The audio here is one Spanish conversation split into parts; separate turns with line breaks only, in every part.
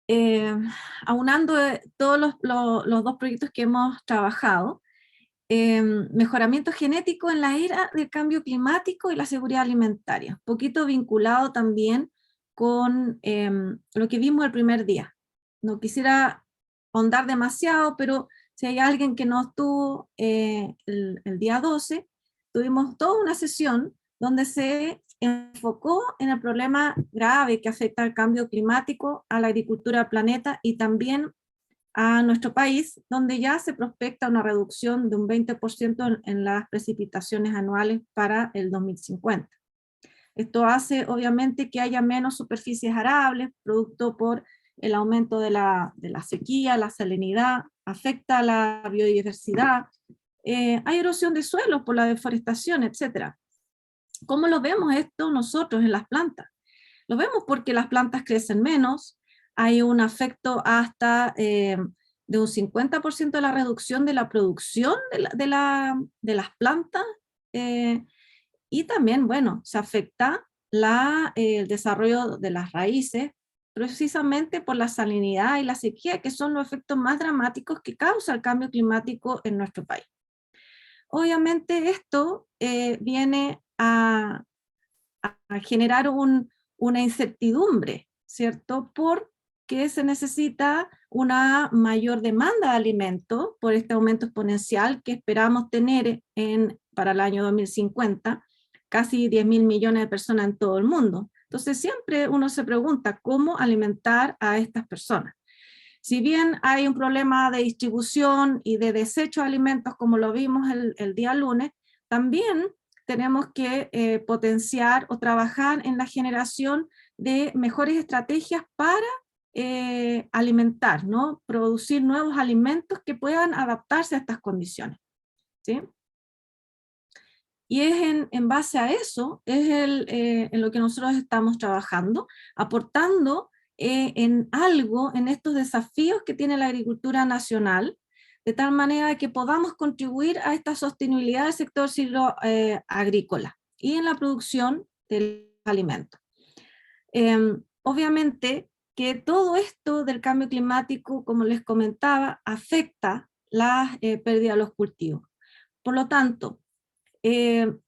eh, aunando todos los dos proyectos que hemos trabajado, mejoramiento genético en la era del cambio climático y la seguridad alimentaria, un poquito vinculado también con lo que vimos el primer día. No quisiera ahondar demasiado, pero si hay alguien que no estuvo el día 12, tuvimos toda una sesión donde se enfocó en el problema grave que afecta al cambio climático, a la agricultura del planeta y también a nuestro país, donde ya se prospecta una reducción de un 20% en las precipitaciones anuales para el 2050. Esto hace obviamente que haya menos superficies arables, producto por el aumento de la sequía, la salinidad, afecta a la biodiversidad, hay erosión de suelos por la deforestación, etc. ¿Cómo lo vemos esto nosotros en las plantas? Lo vemos porque las plantas crecen menos, hay un afecto hasta de un 50% de la reducción de la producción de las plantas, y también, bueno, se afecta el desarrollo de las raíces, precisamente por la salinidad y la sequía, que son los efectos más dramáticos que causa el cambio climático en nuestro país. Obviamente esto viene a generar una incertidumbre, ¿cierto? Porque se necesita una mayor demanda de alimentos por este aumento exponencial que esperamos tener para el año 2050, casi 10.000 millones de personas en todo el mundo. Entonces siempre uno se pregunta cómo alimentar a estas personas. Si bien hay un problema de distribución y de desecho de alimentos, como lo vimos el día lunes, también tenemos que potenciar o trabajar en la generación de mejores estrategias para alimentar, ¿no? Producir nuevos alimentos que puedan adaptarse a estas condiciones, ¿sí? Y es en base a eso, es en lo que nosotros estamos trabajando, aportando en algo, en estos desafíos que tiene la agricultura nacional, de tal manera que podamos contribuir a esta sostenibilidad del sector agrícola y en la producción del alimento. Obviamente que todo esto del cambio climático, como les comentaba, afecta la pérdida de los cultivos. Por lo tanto,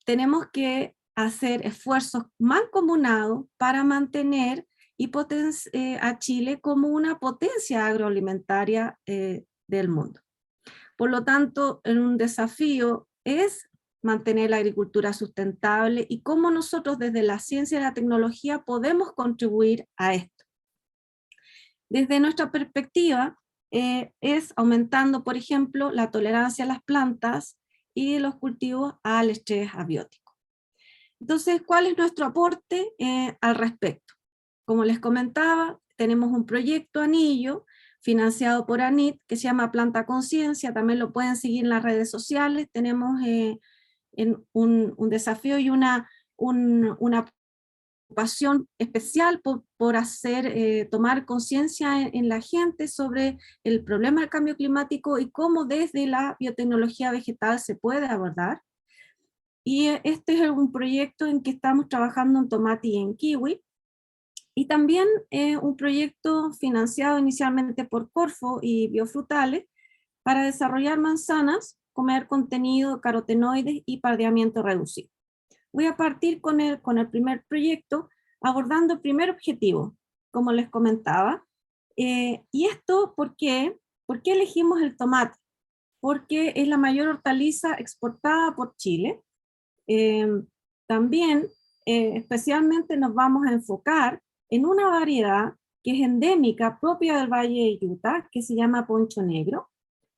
tenemos que hacer esfuerzos mancomunados para mantener a Chile como una potencia agroalimentaria del mundo. Por lo tanto, un desafío es mantener la agricultura sustentable y cómo nosotros desde la ciencia y la tecnología podemos contribuir a esto. Desde nuestra perspectiva, es aumentando, por ejemplo, la tolerancia a las plantas y los cultivos al estrés abiótico. Entonces, ¿cuál es nuestro aporte al respecto? Como les comentaba, tenemos un proyecto anillo financiado por ANIT que se llama Planta Conciencia, también lo pueden seguir en las redes sociales, tenemos un desafío y una preocupación especial por tomar conciencia en la gente sobre el problema del cambio climático y cómo desde la biotecnología vegetal se puede abordar. Y este es un proyecto en que estamos trabajando en tomate y en kiwi, y también un proyecto financiado inicialmente por Corfo y Biofrutales para desarrollar manzanas, comer contenido de carotenoides y pardeamiento reducido. Voy a partir con el primer proyecto, abordando el primer objetivo, como les comentaba. Y esto, ¿por qué? ¿Por qué elegimos el tomate? Porque es la mayor hortaliza exportada por Chile. También, especialmente nos vamos a enfocar en una variedad que es endémica propia del Valle de Utah, que se llama poncho negro,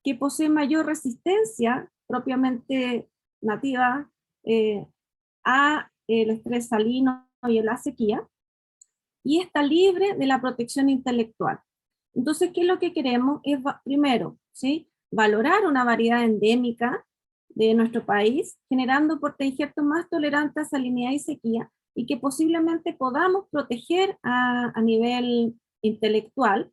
que posee mayor resistencia propiamente nativa a el estrés salino y a la sequía, y está libre de la protección intelectual. Entonces, ¿qué es lo que queremos? Es primero, ¿sí?, valorar una variedad endémica de nuestro país, generando injertos más tolerantes a salinidad y sequía, y que posiblemente podamos proteger a nivel intelectual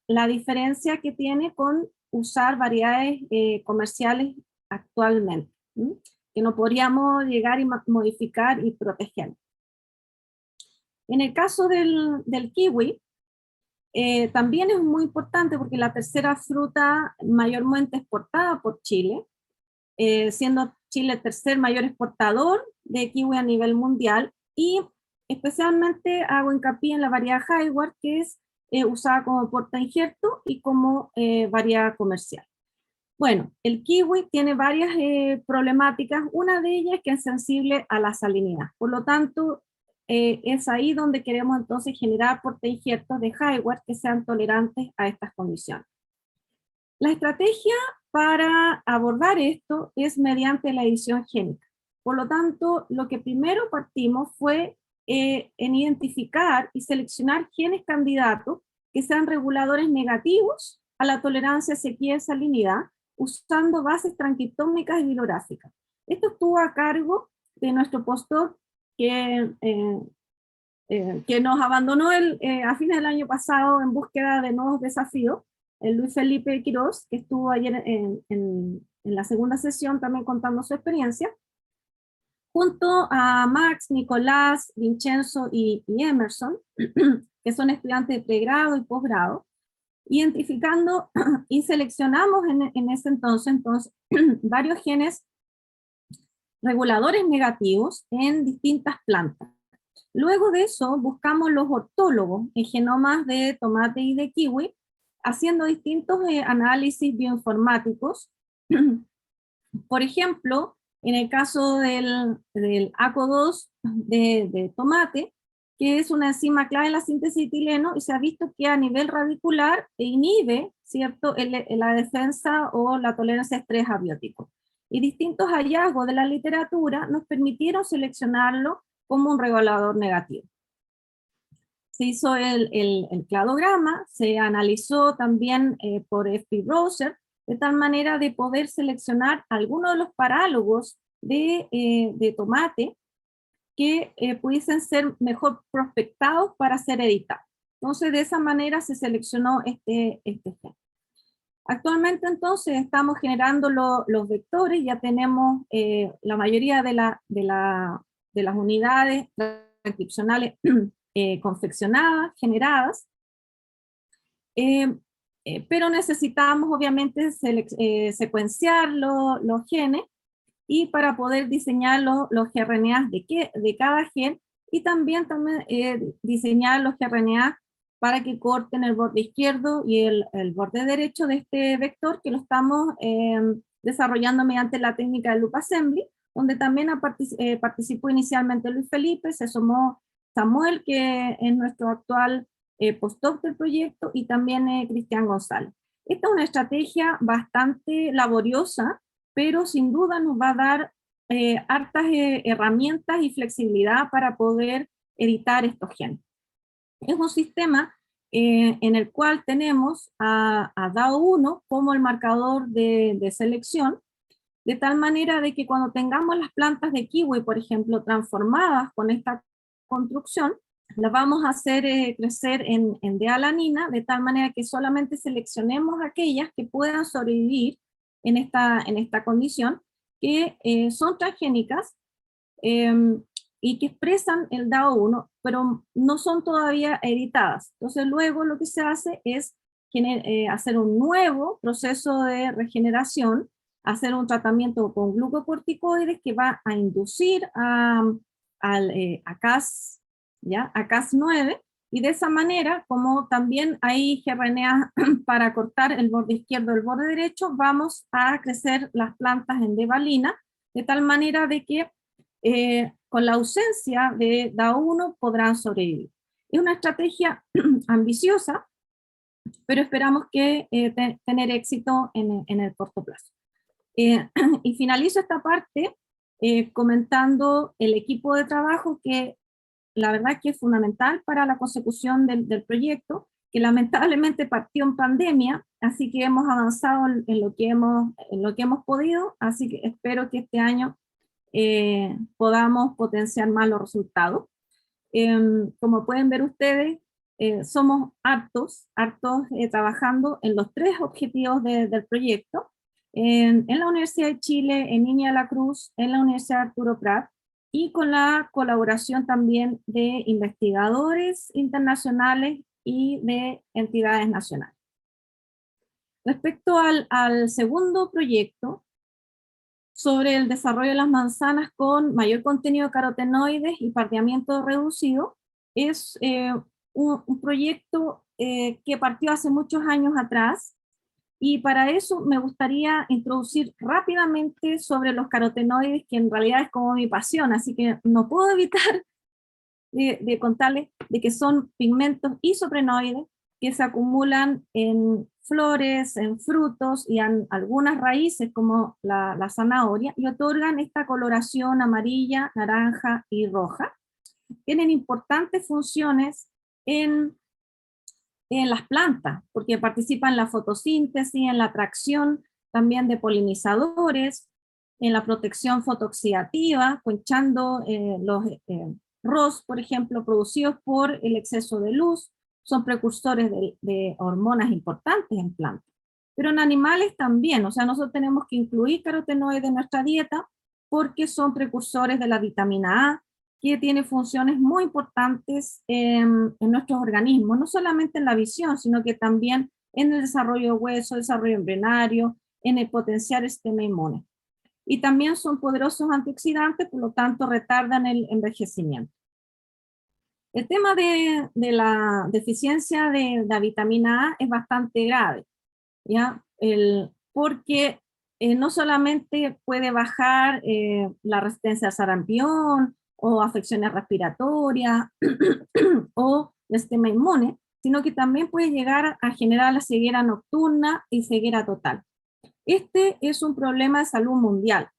la diferencia que tiene con usar variedades comerciales actualmente, ¿sí?, que no podríamos llegar y modificar y proteger. En el caso del kiwi, también es muy importante porque la tercera fruta mayormente exportada por Chile, siendo Chile el tercer mayor exportador de kiwi a nivel mundial, y especialmente hago hincapié en la variedad Highward, que es usada como porta injerto y como variedad comercial. Bueno, el kiwi tiene varias problemáticas, una de ellas es que es sensible a la salinidad, por lo tanto, es ahí donde queremos entonces generar portainjertos de Highward que sean tolerantes a estas condiciones. La estrategia para abordar esto es mediante la edición génica. Por lo tanto, lo que primero partimos fue en identificar y seleccionar genes candidatos que sean reguladores negativos a la tolerancia a sequía y salinidad, usando bases transcriptómicas y bibliográficas. Esto estuvo a cargo de nuestro postdoc que nos abandonó a fines del año pasado en búsqueda de nuevos desafíos, el Luis Felipe Quiroz, que estuvo ayer en la segunda sesión también contando su experiencia, junto a Max, Nicolás, Vincenzo y Emerson, que son estudiantes de pregrado y posgrado, identificando y seleccionamos en ese entonces varios genes reguladores negativos en distintas plantas. Luego de eso, buscamos los ortólogos en genomas de tomate y de kiwi, haciendo distintos análisis bioinformáticos. Por ejemplo, en el caso del ACO2 de tomate, que es una enzima clave en la síntesis de etileno, y se ha visto que a nivel radicular inhibe, ¿cierto?, la defensa o la tolerancia a estrés abiótico. Y distintos hallazgos de la literatura nos permitieron seleccionarlo como un regulador negativo. Se hizo el cladograma, se analizó también por FP Browser, de tal manera de poder seleccionar algunos de los parálogos de tomate que pudiesen ser mejor prospectados para ser editados. Entonces, de esa manera se seleccionó este gen. Actualmente, entonces, estamos generando los vectores, ya tenemos la mayoría de las unidades transcripcionales confeccionadas, generadas, pero necesitamos obviamente secuenciar los genes y para poder diseñar los RNAs de cada gen y también diseñar los RNAs para que corten el borde izquierdo y el borde derecho de este vector que lo estamos desarrollando mediante la técnica de loop assembly, donde también participó inicialmente Luis Felipe, se sumó Samuel, que es nuestro actual postdoc del proyecto, y también Cristian González. Esta es una estrategia bastante laboriosa, pero sin duda nos va a dar hartas herramientas y flexibilidad para poder editar estos genes. Es un sistema en el cual tenemos a DAO1 como el marcador de selección, de tal manera de que cuando tengamos las plantas de kiwi, por ejemplo, transformadas con esta construcción, las vamos a hacer crecer en D-alanina, de tal manera que solamente seleccionemos aquellas que puedan sobrevivir en esta condición, que son transgénicas y que expresan el DAO1, pero no son todavía editadas. Entonces luego lo que se hace es hacer un nuevo proceso de regeneración, hacer un tratamiento con glucocorticoides que va a inducir a Cas9, y de esa manera, como también hay gRNA para cortar el borde izquierdo y el borde derecho, vamos a crecer las plantas en D-valina, de tal manera de que con la ausencia de DAO1 podrán sobrevivir. Es una estrategia ambiciosa, pero esperamos que tener éxito en el corto plazo. Y finalizo esta parte comentando el equipo de trabajo que la verdad que es fundamental para la consecución del proyecto, que lamentablemente partió en pandemia, así que hemos avanzado en lo que hemos podido, así que espero que este año podamos potenciar más los resultados. Como pueden ver ustedes, somos hartos trabajando en los tres objetivos del proyecto, en la Universidad de Chile, en Niña de la Cruz, en la Universidad Arturo Prat, y con la colaboración también de investigadores internacionales y de entidades nacionales. Respecto al segundo proyecto, sobre el desarrollo de las manzanas con mayor contenido de carotenoides y pardeamiento reducido, es un proyecto que partió hace muchos años atrás, y para eso me gustaría introducir rápidamente sobre los carotenoides, que en realidad es como mi pasión, así que no puedo evitar de contarles de que son pigmentos isoprenoides que se acumulan en flores, en frutos y en algunas raíces como la zanahoria, y otorgan esta coloración amarilla, naranja y roja. Tienen importantes funciones en las plantas, porque participan en la fotosíntesis, en la atracción también de polinizadores, en la protección fotooxidativa, quenchando los ROS, por ejemplo, producidos por el exceso de luz. Son precursores de hormonas importantes en plantas. Pero en animales también, o sea, nosotros tenemos que incluir carotenoides en nuestra dieta porque son precursores de la vitamina A, que tiene funciones muy importantes en nuestros organismos, no solamente en la visión, sino que también en el desarrollo de hueso, desarrollo embrionario, en el potenciar el sistema inmune. Y también son poderosos antioxidantes, por lo tanto retardan el envejecimiento. El tema de la deficiencia de la vitamina A es bastante grave, ¿ya? Porque no solamente puede bajar la resistencia al sarampión o afecciones respiratorias o el sistema inmune, sino que también puede llegar a generar la ceguera nocturna y ceguera total. Este es un problema de salud mundial,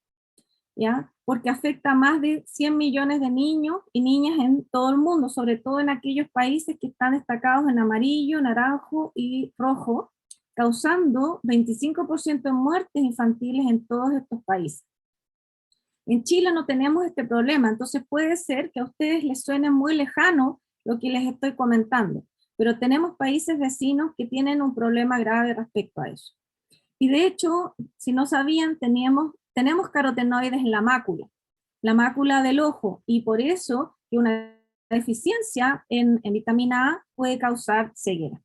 ¿ya? Porque afecta a más de 100 millones de niños y niñas en todo el mundo, sobre todo en aquellos países que están destacados en amarillo, naranjo y rojo, causando 25% de muertes infantiles en todos estos países. En Chile no tenemos este problema, entonces puede ser que a ustedes les suene muy lejano lo que les estoy comentando, pero tenemos países vecinos que tienen un problema grave respecto a eso. Y de hecho, si no sabían, tenemos carotenoides en la mácula del ojo, y por eso que una deficiencia en vitamina A puede causar ceguera.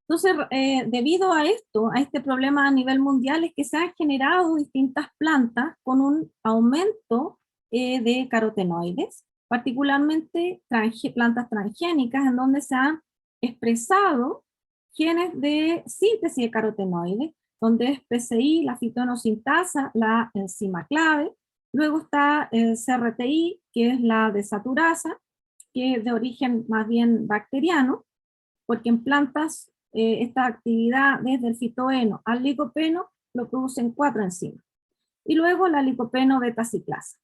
Entonces, debido a esto, a este problema a nivel mundial, es que se han generado distintas plantas con un aumento de carotenoides, particularmente plantas transgénicas, en donde se han expresado genes de síntesis de carotenoides, donde es PCI, la fitonosintasa, la enzima clave. Luego está el CRTI, que es la desaturasa, que es de origen más bien bacteriano, porque en plantas esta actividad desde el fitoeno al licopeno lo producen 4 enzimas. Y luego la licopeno beta-ciclasa.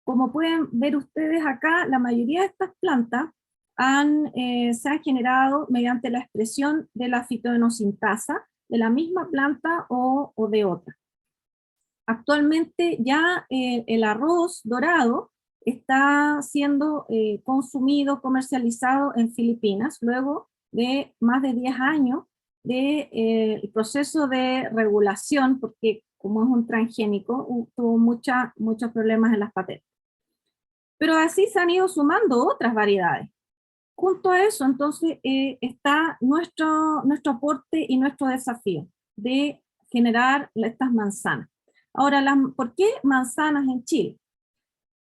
Como pueden ver ustedes acá, la mayoría de estas plantas se han generado mediante la expresión de la fitoenosintasa de la misma planta o de otra. Actualmente ya el arroz dorado está siendo consumido, comercializado en Filipinas, luego de más de 10 años de proceso de regulación, porque como es un transgénico, tuvo muchos problemas en las patentes. Pero así se han ido sumando otras variedades. Junto a eso, entonces, está nuestro aporte y nuestro desafío de generar estas manzanas. Ahora, ¿por qué manzanas en Chile?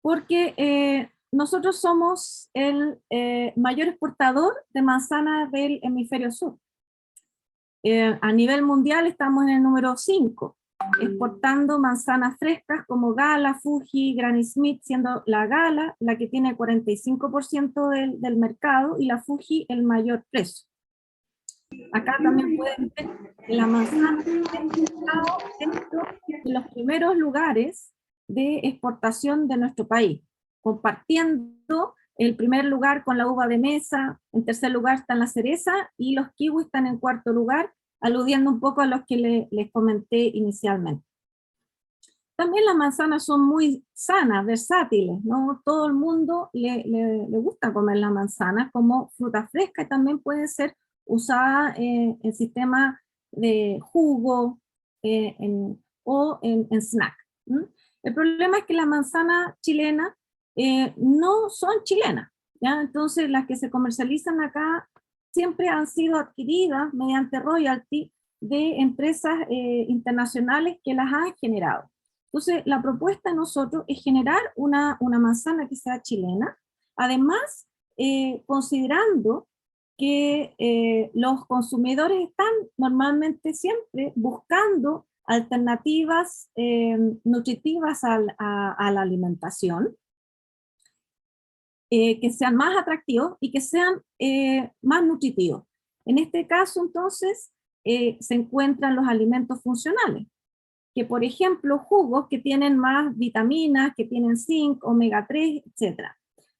Porque nosotros somos el mayor exportador de manzanas del hemisferio sur. A nivel mundial estamos en el número 5, exportando manzanas frescas como Gala, Fuji, Granny Smith, siendo la Gala la que tiene el 45% del mercado y la Fuji el mayor precio. Acá también pueden ver que la manzana está dentro de los primeros lugares de exportación de nuestro país, compartiendo el primer lugar con la uva de mesa, en tercer lugar están la cereza y los kiwis están en cuarto lugar, aludiendo un poco a los que les comenté inicialmente. También las manzanas son muy sanas, versátiles, ¿no? Todo el mundo le gusta comer la manzana como fruta fresca, y también puede ser usada en sistema de jugo o en snack. El problema es que las manzanas chilenas no son chilenas, ¿ya? Entonces, las que se comercializan acá siempre han sido adquiridas mediante royalty de empresas internacionales que las han generado. Entonces, la propuesta de nosotros es generar una manzana que sea chilena, además, considerando que los consumidores están normalmente siempre buscando alternativas nutritivas a la alimentación, que sean más atractivos y que sean más nutritivos. En este caso, entonces, se encuentran los alimentos funcionales, que por ejemplo, jugos que tienen más vitaminas, que tienen zinc, omega 3, etc.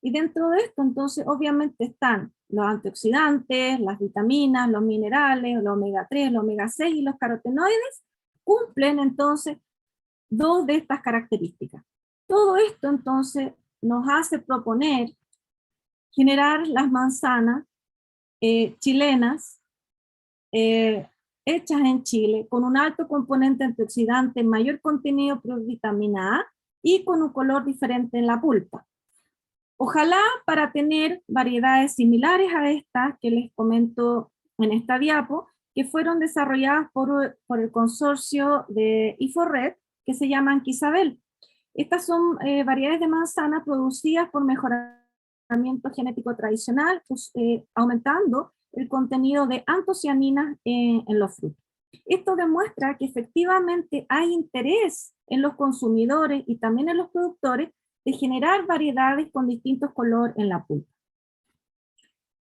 Y dentro de esto, entonces, obviamente están los antioxidantes, las vitaminas, los minerales, el omega 3, el omega 6 y los carotenoides, cumplen entonces dos de estas características. Todo esto entonces nos hace proponer generar las manzanas chilenas hechas en Chile con un alto componente antioxidante, mayor contenido de vitamina A y con un color diferente en la pulpa. Ojalá para tener variedades similares a estas que les comento en esta diapo, que fueron desarrolladas por el consorcio de IFORED, que se llaman Quisabel. Estas son variedades de manzana producidas por mejoramiento genético tradicional, pues, aumentando el contenido de antocianinas en los frutos. Esto demuestra que efectivamente hay interés en los consumidores y también en los productores de generar variedades con distintos colores en la pulpa.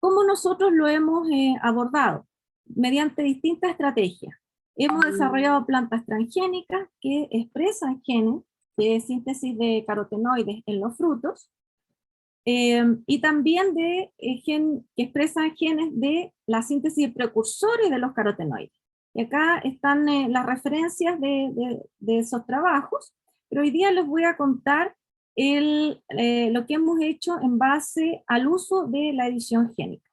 ¿Cómo nosotros lo hemos abordado? Mediante distintas estrategias. Hemos desarrollado plantas transgénicas que expresan genes de síntesis de carotenoides en los frutos, y también que expresan genes de la síntesis de precursores de los carotenoides. Y acá están las referencias de esos trabajos, pero hoy día les voy a contar lo que hemos hecho en base al uso de la edición génica.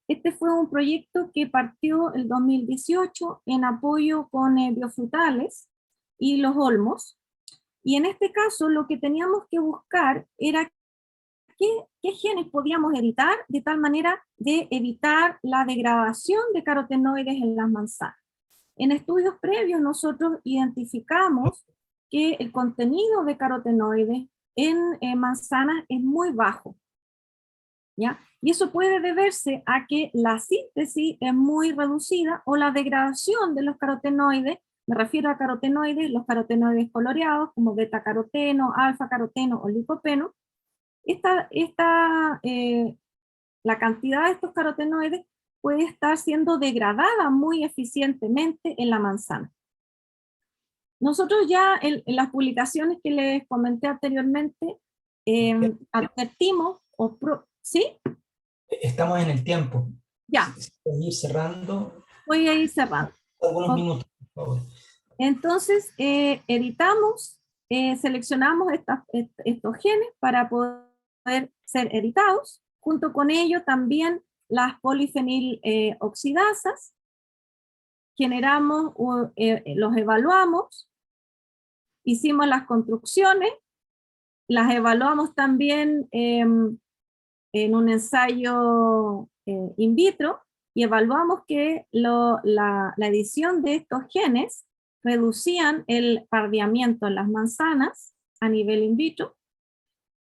Este fue un proyecto que partió el 2018 en apoyo con Biofrutales y los Olmos, y en este caso lo que teníamos que buscar era qué genes podíamos editar de tal manera de evitar la degradación de carotenoides en las manzanas. En estudios previos nosotros identificamos que el contenido de carotenoides en manzanas es muy bajo, ¿ya? Y eso puede deberse a que la síntesis es muy reducida o la degradación de los carotenoides, me refiero a carotenoides, los carotenoides coloreados como beta-caroteno, alfa-caroteno o licopeno. La cantidad de estos carotenoides puede estar siendo degradada muy eficientemente en la manzana. Nosotros ya en las publicaciones que les comenté anteriormente, advertimos, ¿sí?
Estamos en el tiempo.
Ya.
Voy a ir cerrando.
Voy a ir cerrando.
Algunos minutos, por favor.
Entonces, editamos, seleccionamos estos genes para poder ser editados. Junto con ello también las polifenil oxidasas. Generamos, los evaluamos, hicimos las construcciones, las evaluamos también en un ensayo in vitro y evaluamos que la edición de estos genes reducían el pardeamiento en las manzanas a nivel in vitro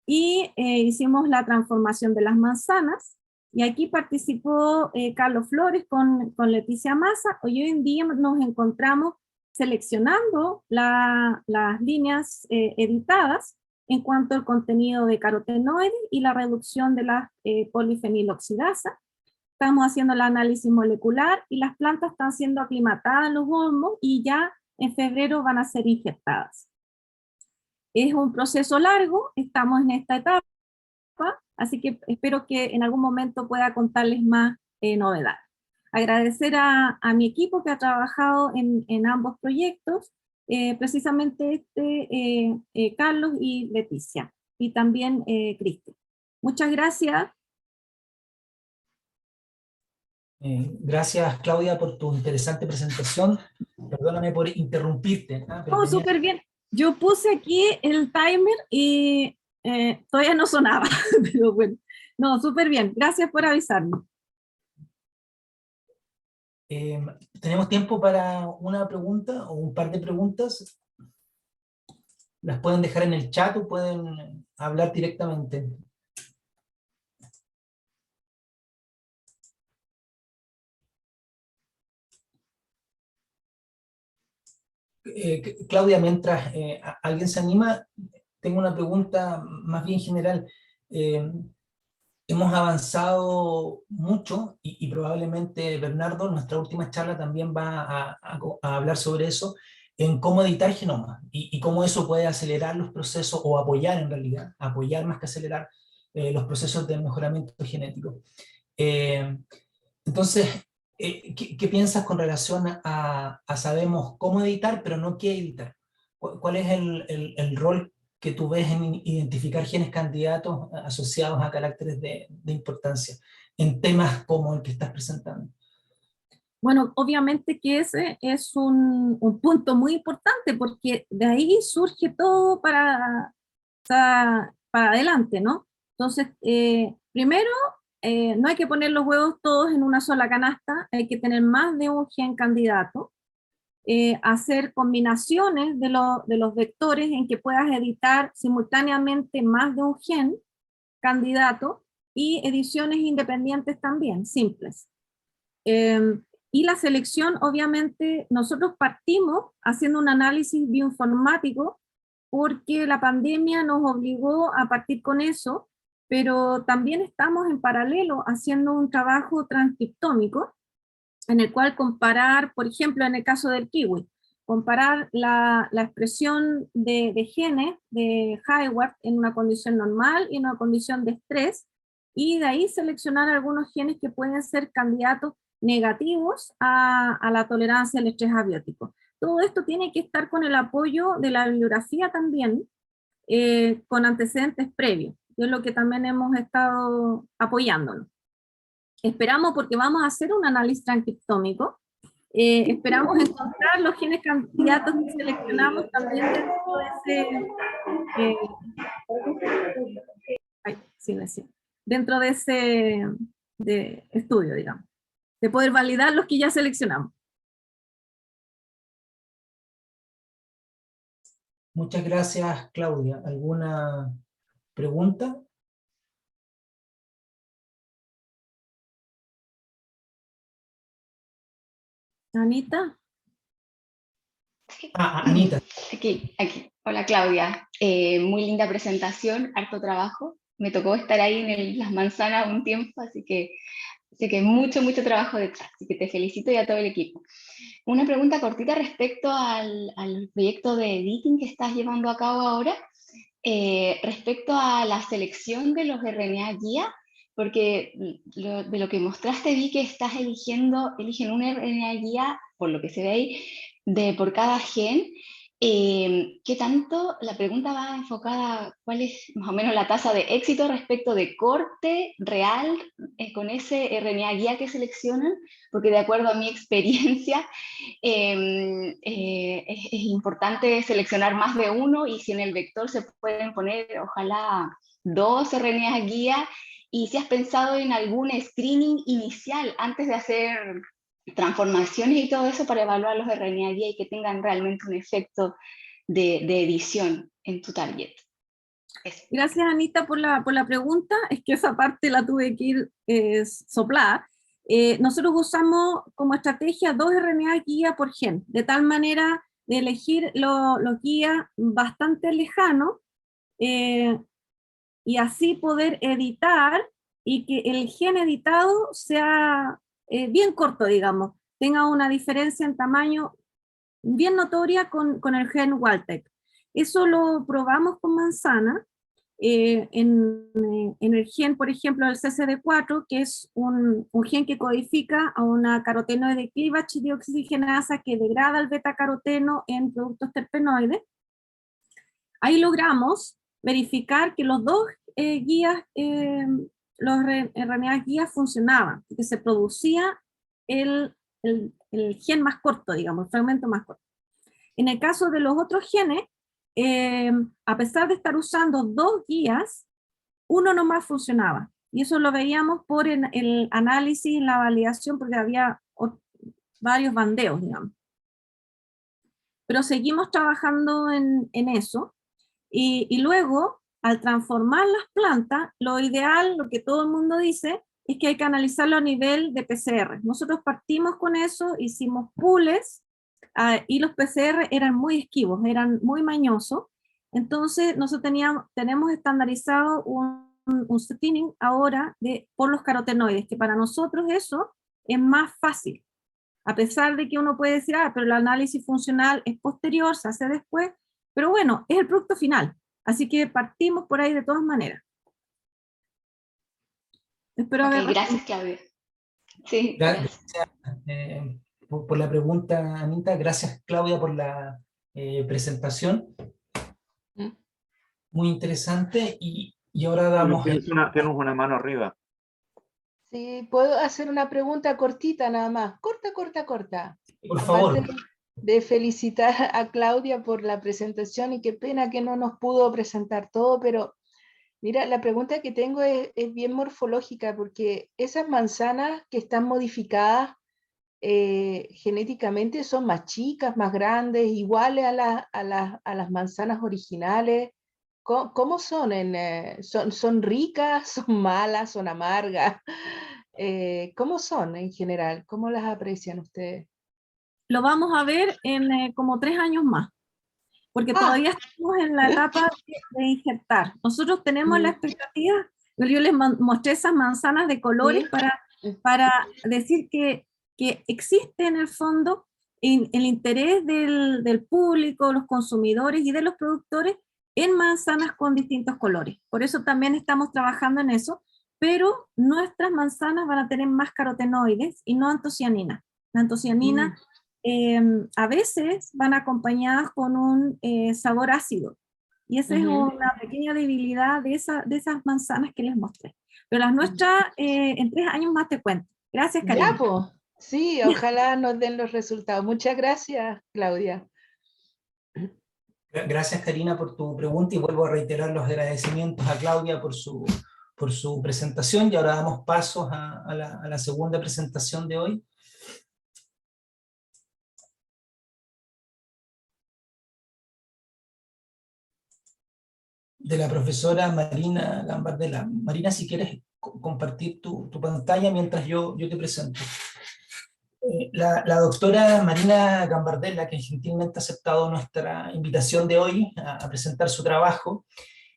y hicimos la transformación de las manzanas. Y aquí participó Carlos Flores con Leticia Massa. Hoy en día nos encontramos seleccionando las líneas editadas en cuanto al contenido de carotenoides y la reducción de las polifeniloxidasa. Estamos haciendo el análisis molecular y las plantas están siendo aclimatadas en los olmos y ya en febrero van a ser inyectadas. Es un proceso largo, estamos en esta etapa, así que espero que en algún momento pueda contarles más novedades. Agradecer a mi equipo que ha trabajado en ambos proyectos, precisamente Carlos y Leticia, y también Cristi. Muchas gracias.
Gracias, Claudia, por tu interesante presentación. Perdóname por interrumpirte.
Oh, súper bien. Yo puse aquí el timer y Todavía no sonaba, pero bueno. No, súper bien. Gracias por avisarme.
¿Tenemos tiempo para una pregunta o un par de preguntas? Las pueden dejar en el chat o pueden hablar directamente. Claudia, mientras alguien se anima, tengo una pregunta más bien general. Eh, Hemos avanzado mucho y probablemente Bernardo, en nuestra última charla, también va a hablar sobre eso, en cómo editar genomas y cómo eso puede acelerar los procesos o apoyar en realidad, apoyar más que acelerar los procesos de mejoramiento genético. Eh, entonces, ¿qué piensas con relación a sabemos cómo editar, pero no qué editar? ¿Cuál es el rol que tú ves en identificar genes candidatos asociados a caracteres de importancia en temas como el que estás presentando?
Bueno, obviamente que ese es un punto muy importante porque de ahí surge todo para adelante, ¿no? Entonces, primero, no hay que poner los huevos todos en una sola canasta, hay que tener más de un gen candidato, hacer combinaciones de los vectores en que puedas editar simultáneamente más de un gen candidato y ediciones independientes también, simples. Y la selección, obviamente, nosotros partimos haciendo un análisis bioinformático porque la pandemia nos obligó a partir con eso, pero también estamos en paralelo haciendo un trabajo transcriptómico en el cual comparar, por ejemplo, en el caso del kiwi, comparar la expresión de genes de Hayward en una condición normal y en una condición de estrés, y de ahí seleccionar algunos genes que pueden ser candidatos negativos a la tolerancia al estrés abiótico. Todo esto tiene que estar con el apoyo de la bibliografía también, con antecedentes previos, que es lo que también hemos estado apoyándonos. Esperamos, porque vamos a hacer un análisis transcriptómico, esperamos encontrar los genes candidatos que seleccionamos también dentro de ese, dentro de ese estudio, digamos, de poder validar los que ya seleccionamos.
Muchas gracias, Claudia. ¿Alguna pregunta?
Anita.
Anita.
Aquí. Hola Claudia, muy linda presentación, harto trabajo. Me tocó estar ahí en las manzanas un tiempo, así que sé que mucho trabajo detrás, así que te felicito y a todo el equipo. Una pregunta cortita respecto al proyecto de editing que estás llevando a cabo ahora, respecto a la selección de los RNA guía, porque de lo que mostraste vi que eligen un RNA guía, por lo que se ve ahí, por cada gen. ¿Qué tanto? La pregunta va enfocada, ¿cuál es más o menos la tasa de éxito respecto de corte real con ese RNA guía que seleccionan? Porque de acuerdo a mi experiencia, es importante seleccionar más de uno, y si en el vector se pueden poner, ojalá, 2 RNA guía, y si has pensado en algún screening inicial antes de hacer transformaciones y todo eso para evaluar los RNA guía y que tengan realmente un efecto de edición en tu target. Eso.
Gracias, Anita, por la pregunta. Es que esa parte la tuve que ir soplada. Nosotros usamos como estrategia 2 RNA guía por gen, de tal manera de elegir los guías bastante lejanos, y así poder editar y que el gen editado sea bien corto, digamos, tenga una diferencia en tamaño bien notoria con el gen wild-type. Eso lo probamos con manzana, en el gen, por ejemplo, el CCD4, que es un gen que codifica a una carotenoide de cleavage dioxigenasa que degrada el beta-caroteno en productos terpenoides. Ahí logramos verificar que los dos guías, los RNA guías funcionaban, que se producía el gen más corto, digamos, el fragmento más corto. En el caso de los otros genes, a pesar de estar usando 2 guías, uno nomás funcionaba. Y eso lo veíamos por el análisis y la validación, porque había varios bandeos, digamos. Pero seguimos trabajando en eso. Y luego, al transformar las plantas, lo ideal, lo que todo el mundo dice, es que hay que analizarlo a nivel de PCR. Nosotros partimos con eso, hicimos pools, y los PCR eran muy esquivos, eran muy mañosos. Entonces, nosotros tenemos estandarizado un screening ahora por los carotenoides, que para nosotros eso es más fácil. A pesar de que uno puede decir, pero el análisis funcional es posterior, se hace después, pero bueno, es el producto final. Así que partimos por ahí de todas maneras. Espero haber
gracias, Claudia. Sí, gracias.
Gracias por la pregunta, Anita. Gracias, Claudia, por la presentación. Muy interesante. Y ahora damos...
Tienes una mano arriba.
Sí, puedo hacer una pregunta cortita nada más. Corta.
Por favor.
Aparte de felicitar a Claudia por la presentación, y qué pena que no nos pudo presentar todo, pero mira, la pregunta que tengo es bien morfológica, porque esas manzanas que están modificadas genéticamente son más chicas, más grandes, iguales a las manzanas originales. ¿Cómo son? ¿Son ricas? ¿Son malas? ¿Son amargas? ¿Cómo son en general? ¿Cómo las aprecian ustedes?
Lo vamos a ver en como 3 años más, porque todavía estamos en la etapa de injertar. Nosotros tenemos la expectativa, yo les mostré esas manzanas de colores para decir que existe en el fondo el interés del público, los consumidores y de los productores en manzanas con distintos colores. Por eso también estamos trabajando en eso, pero nuestras manzanas van a tener más carotenoides y no antocianina. La antocianina a veces van acompañadas con un sabor ácido, y esa es una pequeña debilidad de esas manzanas que les mostré. Pero las nuestras, en 3 años más te cuento. Gracias, Karina.
Ya, pues. Sí, ojalá nos den los resultados. Muchas gracias, Claudia.
Gracias, Karina, por tu pregunta, y vuelvo a reiterar los agradecimientos a Claudia por su presentación. Y ahora damos pasos a la segunda presentación de hoy. De la profesora Marina Gambardella. Marina, si quieres compartir tu pantalla mientras yo te presento. La doctora Marina Gambardella, que gentilmente ha aceptado nuestra invitación de hoy a presentar su trabajo,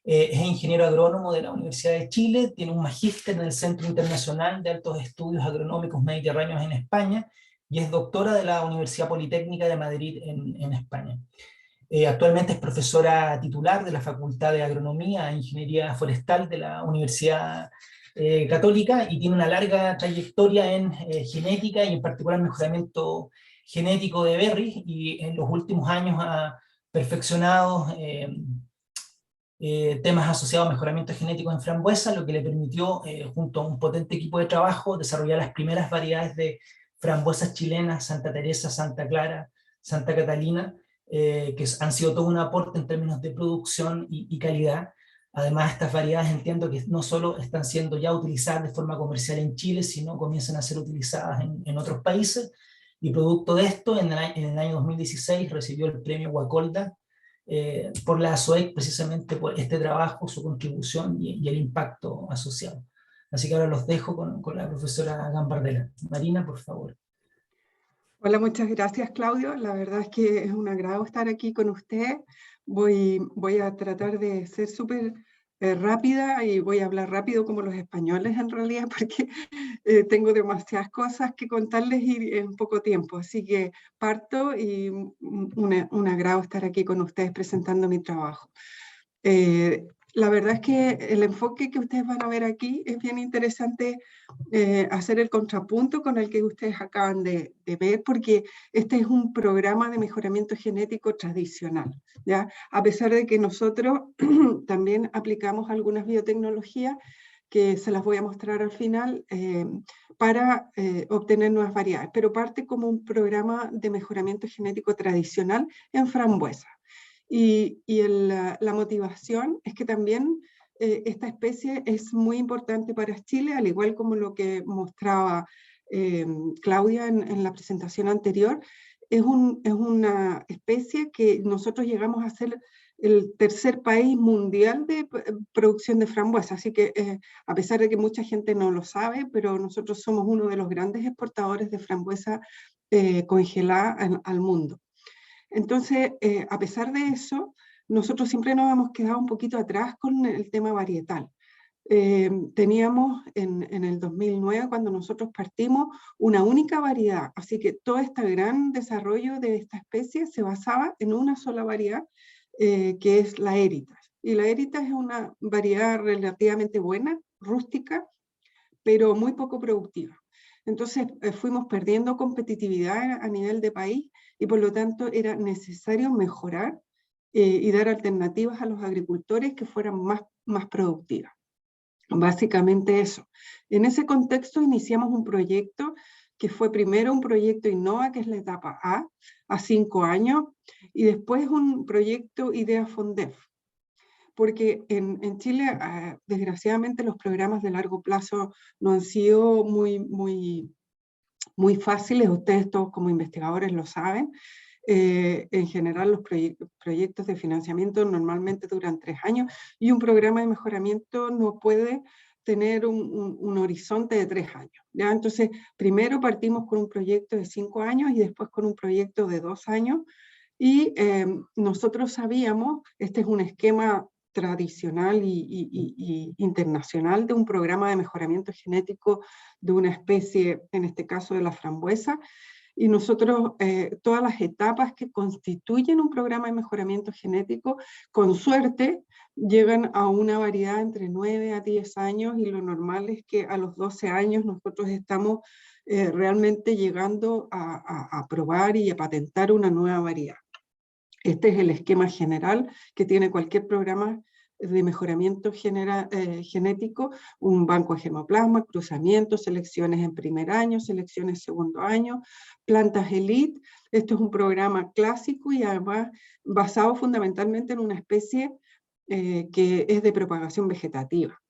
es ingeniero agrónomo de la Universidad de Chile, tiene un magíster en el Centro Internacional de Altos Estudios Agronómicos Mediterráneos en España, y es doctora de la Universidad Politécnica de Madrid en España. Actualmente es profesora titular de la Facultad de Agronomía e Ingeniería Forestal de la Universidad Católica, y tiene una larga trayectoria en genética, y en particular mejoramiento genético de berries, y en los últimos años ha perfeccionado temas asociados a mejoramiento genético en frambuesa, lo que le permitió, junto a un potente equipo de trabajo, desarrollar las primeras variedades de frambuesas chilenas, Santa Teresa, Santa Clara, Santa Catalina, que han sido todo un aporte en términos de producción y calidad. Además, estas variedades entiendo que no solo están siendo ya utilizadas de forma comercial en Chile, sino comienzan a ser utilizadas en otros países, y producto de esto, en el año 2016 recibió el premio Guacolda por la ASOEC, precisamente por este trabajo, su contribución y el impacto asociado. Así que ahora los dejo con la profesora Gambardella. Marina, por favor.
Hola, muchas gracias, Claudio. La verdad es que es un agrado estar aquí con usted. Voy a tratar de ser súper rápida, y voy a hablar rápido como los españoles en realidad, porque tengo demasiadas cosas que contarles y en poco tiempo. Así que parto, y un agrado estar aquí con ustedes presentando mi trabajo. La verdad es que el enfoque que ustedes van a ver aquí es bien interesante, hacer el contrapunto con el que ustedes acaban de ver, porque este es un programa de mejoramiento genético tradicional, ¿ya? A pesar de que nosotros también aplicamos algunas biotecnologías, que se las voy a mostrar al final, para obtener nuevas variedades, pero parte como un programa de mejoramiento genético tradicional en frambuesa. La motivación es que también esta especie es muy importante para Chile, al igual como lo que mostraba Claudia en la presentación anterior. Es una especie que nosotros llegamos a ser el tercer país mundial de producción de frambuesa, así que a pesar de que mucha gente no lo sabe, pero nosotros somos uno de los grandes exportadores de frambuesa congelada al mundo. Entonces, a pesar de eso, nosotros siempre nos hemos quedado un poquito atrás con el tema varietal. Teníamos en el 2009, cuando nosotros partimos, una única variedad, así que todo este gran desarrollo de esta especie se basaba en una sola variedad, que es la Eritas. Y la Eritas es una variedad relativamente buena, rústica, pero muy poco productiva. Entonces fuimos perdiendo competitividad a nivel de país y por lo tanto era necesario mejorar y dar alternativas a los agricultores que fueran más productivas. Básicamente eso. En ese contexto iniciamos un proyecto que fue primero un proyecto Innova, que es la etapa a 5 años, y después un proyecto Idea Fondef. Porque en Chile, desgraciadamente, los programas de largo plazo no han sido muy fáciles, ustedes todos como investigadores lo saben. En general los proyectos de financiamiento normalmente duran 3 años y un programa de mejoramiento no puede tener un horizonte de 3 años. ¿ya? Entonces, primero partimos con un proyecto de 5 años y después con un proyecto de 2 años. Y nosotros sabíamos, este es un esquema tradicional y internacional de un programa de mejoramiento genético de una especie, en este caso de la frambuesa, y nosotros, todas las etapas que constituyen un programa de mejoramiento genético, con suerte, llegan a una variedad entre 9 a 10 años, y lo normal es que a los 12 años nosotros estamos realmente llegando a probar y a patentar una nueva variedad. Este es el esquema general que tiene cualquier programa de mejoramiento genético: un banco de germoplasma, cruzamientos, selecciones en primer año, selecciones segundo año, plantas elite. Esto es un programa clásico y además basado fundamentalmente en una especie que es de propagación vegetativa.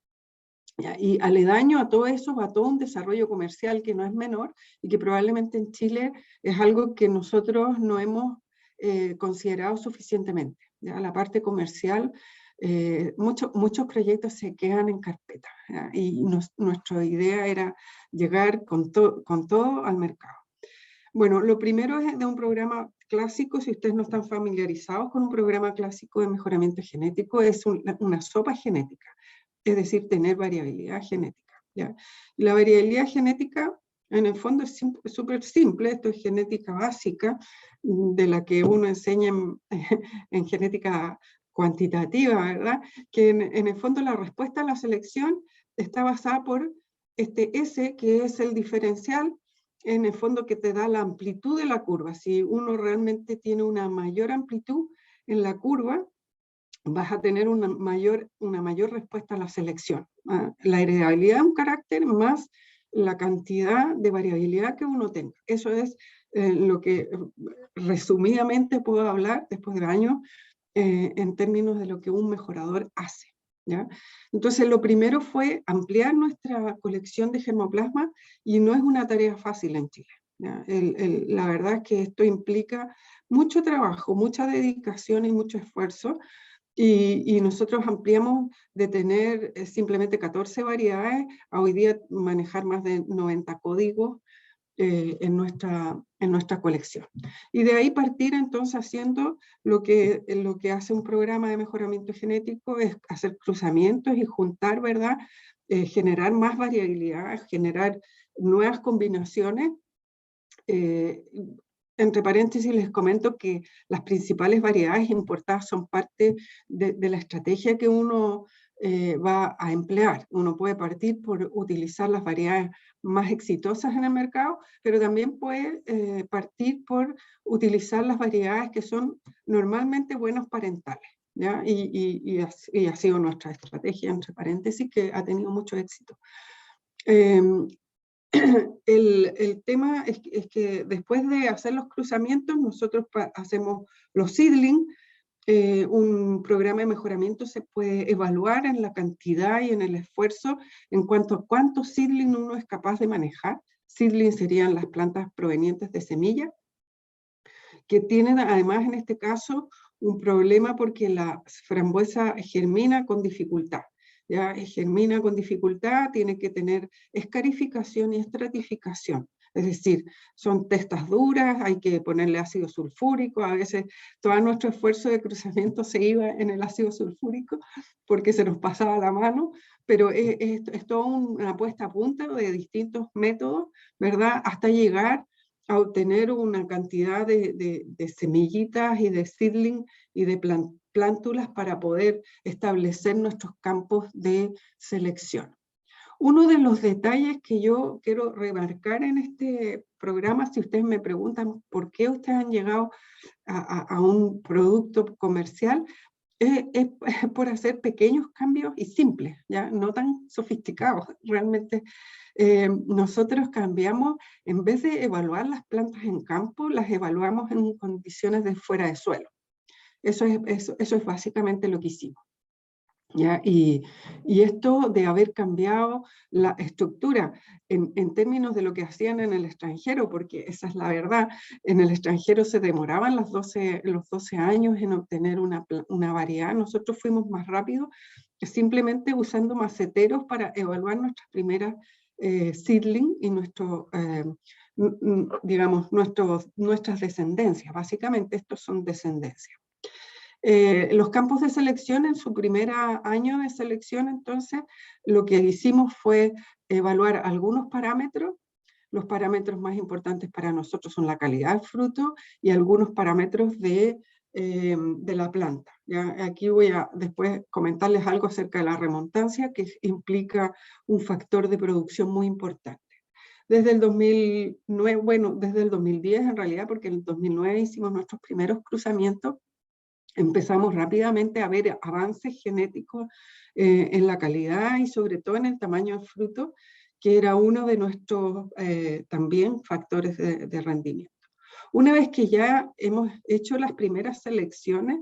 Y aledaño a todo eso va todo un desarrollo comercial que no es menor y que probablemente en Chile es algo que nosotros no hemos considerado suficientemente. ¿ya? La parte comercial, muchos proyectos se quedan en carpeta, ¿ya? Y nuestra idea era llegar con todo al mercado. Bueno, lo primero es de un programa clásico. Si ustedes no están familiarizados con un programa clásico de mejoramiento genético, es una sopa genética, es decir, tener variabilidad genética. ¿ya? Y la variabilidad genética, en el fondo, es súper simple. Esto es genética básica, de la que uno enseña en genética cuantitativa, ¿verdad? Que en el fondo la respuesta a la selección está basada por este S, que es el diferencial, en el fondo, que te da la amplitud de la curva. Si uno realmente tiene una mayor amplitud en la curva, vas a tener una mayor respuesta a la selección. La heredabilidad de un carácter más la cantidad de variabilidad que uno tenga. Eso es lo que resumidamente puedo hablar después de años en términos de lo que un mejorador hace. ¿ya? Entonces, lo primero fue ampliar nuestra colección de germoplasma, y no es una tarea fácil en Chile. ¿ya? La verdad es que esto implica mucho trabajo, mucha dedicación y mucho esfuerzo. Y nosotros ampliamos de tener simplemente 14 variedades a hoy día manejar más de 90 códigos en nuestra colección. Y de ahí partir entonces haciendo lo que hace un programa de mejoramiento genético, es hacer cruzamientos y juntar, ¿verdad? Generar más variabilidad, generar nuevas combinaciones. Entre paréntesis les comento que las principales variedades importadas son parte de la estrategia que uno va a emplear. Uno puede partir por utilizar las variedades más exitosas en el mercado, pero también puede partir por utilizar las variedades que son normalmente buenos parentales. ¿ya? Y ha sido nuestra estrategia, entre paréntesis, que ha tenido mucho éxito. El tema es que después de hacer los cruzamientos, nosotros hacemos los seedling, un programa de mejoramiento se puede evaluar en la cantidad y en el esfuerzo en cuanto a cuántos seedling uno es capaz de manejar. Seedling serían las plantas provenientes de semillas, que tienen además en este caso un problema porque la frambuesa germina con dificultad. Ya germina con dificultad, tiene que tener escarificación y estratificación. Es decir, son testas duras, hay que ponerle ácido sulfúrico, a veces todo nuestro esfuerzo de cruzamiento se iba en el ácido sulfúrico porque se nos pasaba la mano, pero es toda una puesta a punta de distintos métodos, ¿verdad? Hasta llegar a obtener una cantidad de semillitas y de seedling y de plántulas para poder establecer nuestros campos de selección. Uno de los detalles que yo quiero remarcar en este programa, si ustedes me preguntan por qué ustedes han llegado a un producto comercial, es por hacer pequeños cambios y simples, ¿ya? No tan sofisticados. Realmente nosotros cambiamos, en vez de evaluar las plantas en campo, las evaluamos en condiciones de fuera de suelo. Eso es básicamente lo que hicimos. ¿Ya? Y esto de haber cambiado la estructura en términos de lo que hacían en el extranjero, porque esa es la verdad, en el extranjero se demoraban los 12 años en obtener una variedad, nosotros fuimos más rápido, simplemente usando maceteros para evaluar nuestras primeras seedling y digamos, nuestras descendencias. Básicamente estos son descendencias. Los campos de selección en su primer año de selección, entonces, lo que hicimos fue evaluar algunos parámetros. Los parámetros más importantes para nosotros son la calidad del fruto y algunos parámetros de la planta. ¿Ya? Aquí voy a después comentarles algo acerca de la remontancia, que implica un factor de producción muy importante. Desde el 2009, bueno, desde el 2010 en realidad, porque en el 2009 hicimos nuestros primeros cruzamientos, empezamos rápidamente a ver avances genéticos en la calidad y sobre todo en el tamaño del fruto, que era uno de nuestros también factores de rendimiento. Una vez que ya hemos hecho las primeras selecciones,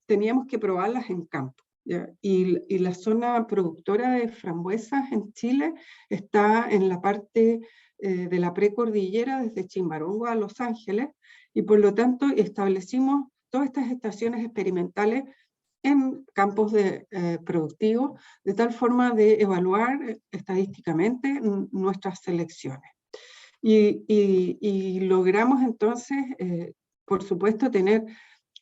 teníamos que probarlas en campo. ¿Ya? Y la zona productora de frambuesas en Chile está en la parte de la precordillera, desde Chimbarongo a Los Ángeles, y por lo tanto establecimos todas estas estaciones experimentales en campos productivos, de tal forma de evaluar estadísticamente nuestras selecciones. Y logramos entonces, por supuesto, tener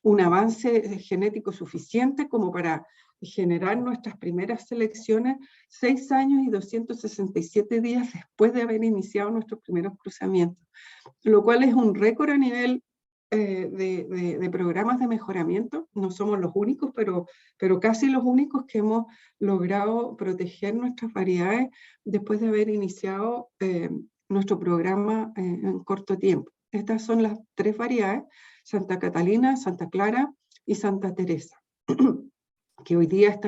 un avance genético suficiente como para generar nuestras primeras selecciones 6 años y 267 días después de haber iniciado nuestros primeros cruzamientos, lo cual es un récord a nivel de programas de mejoramiento. No somos los únicos, pero casi los únicos que hemos logrado proteger nuestras variedades después de haber iniciado nuestro programa en corto tiempo. Estas son las 3 variedades: Santa Catalina, Santa Clara y Santa Teresa, que hoy día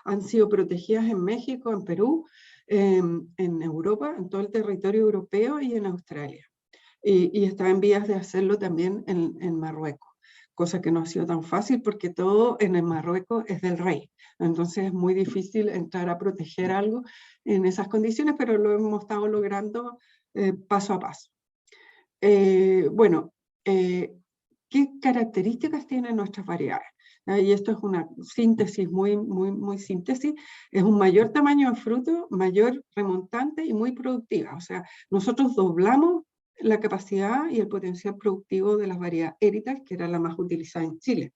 han sido protegidas en México, en Perú, en Europa, en todo el territorio europeo y en Australia. Y está en vías de hacerlo también en Marruecos, cosa que no ha sido tan fácil porque todo en el Marruecos es del rey. Entonces es muy difícil entrar a proteger algo en esas condiciones, pero lo hemos estado logrando paso a paso. Bueno, ¿qué características tienen nuestras variedades? Y esto es una síntesis muy síntesis. Es un mayor tamaño de fruto, mayor remontante y muy productiva. O sea, nosotros doblamos la capacidad y el potencial productivo de las variedades Heritage, que era la más utilizada en Chile.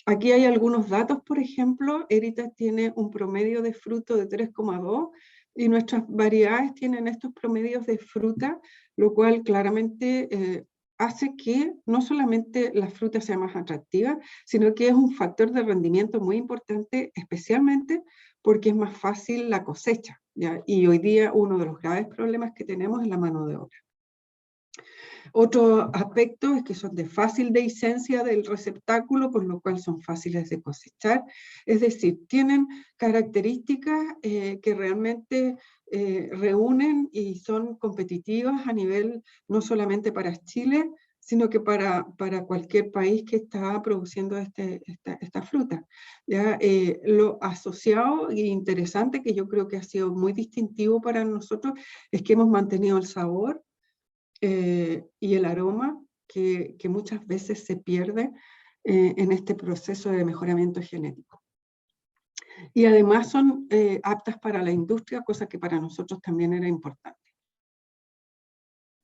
Aquí hay algunos datos, por ejemplo, Heritage tiene un promedio de fruto de 3,2 y nuestras variedades tienen estos promedios de fruta, lo cual claramente hace que no solamente la fruta sea más atractiva, sino que es un factor de rendimiento muy importante, especialmente porque es más fácil la cosecha, ¿ya? Y hoy día uno de los graves problemas que tenemos es la mano de obra. Otro aspecto es que son de fácil dehiscencia del receptáculo, por lo cual son fáciles de cosechar. Es decir, tienen características que realmente reúnen y son competitivas a nivel no solamente para Chile, sino que para cualquier país que está produciendo esta fruta. ¿Ya? Lo asociado e interesante, que yo creo que ha sido muy distintivo para nosotros, es que hemos mantenido el sabor y el aroma que muchas veces se pierde en este proceso de mejoramiento genético. Y además son aptas para la industria, cosa que para nosotros también era importante.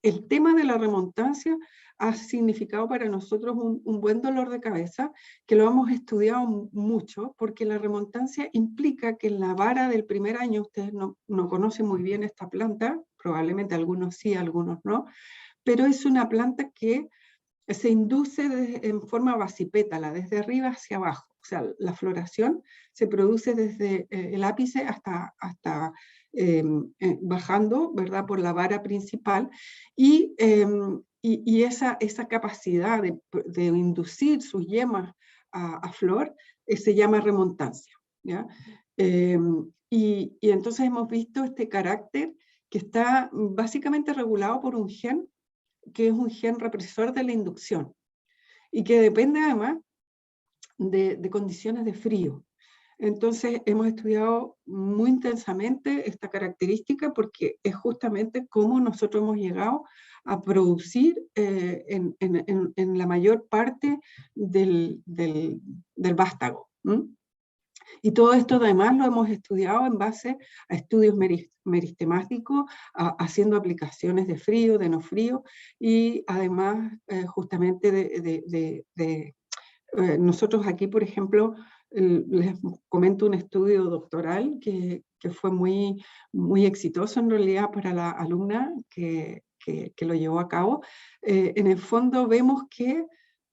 El tema de la remontancia ha significado para nosotros un buen dolor de cabeza, que lo hemos estudiado mucho, porque la remontancia implica que en la vara del primer año, ustedes no conocen muy bien esta planta, probablemente algunos sí, algunos no, pero es una planta que se induce en forma basipétala, desde arriba hacia abajo. O sea, la floración se produce desde el ápice hasta bajando, ¿verdad?, por la vara principal, y esa capacidad de inducir sus yemas a flor se llama remontancia, ¿ya? Y entonces hemos visto este carácter que está básicamente regulado por un gen, que es un gen represor de la inducción, y que depende además de condiciones de frío. Entonces hemos estudiado muy intensamente esta característica porque es justamente cómo nosotros hemos llegado a producir en la mayor parte del vástago. Y todo esto además lo hemos estudiado en base a estudios meristemáticos, haciendo aplicaciones de frío, de no frío, y además justamente nosotros aquí, por ejemplo, les comento un estudio doctoral que fue muy, muy exitoso en realidad para la alumna que lo llevó a cabo. En el fondo vemos que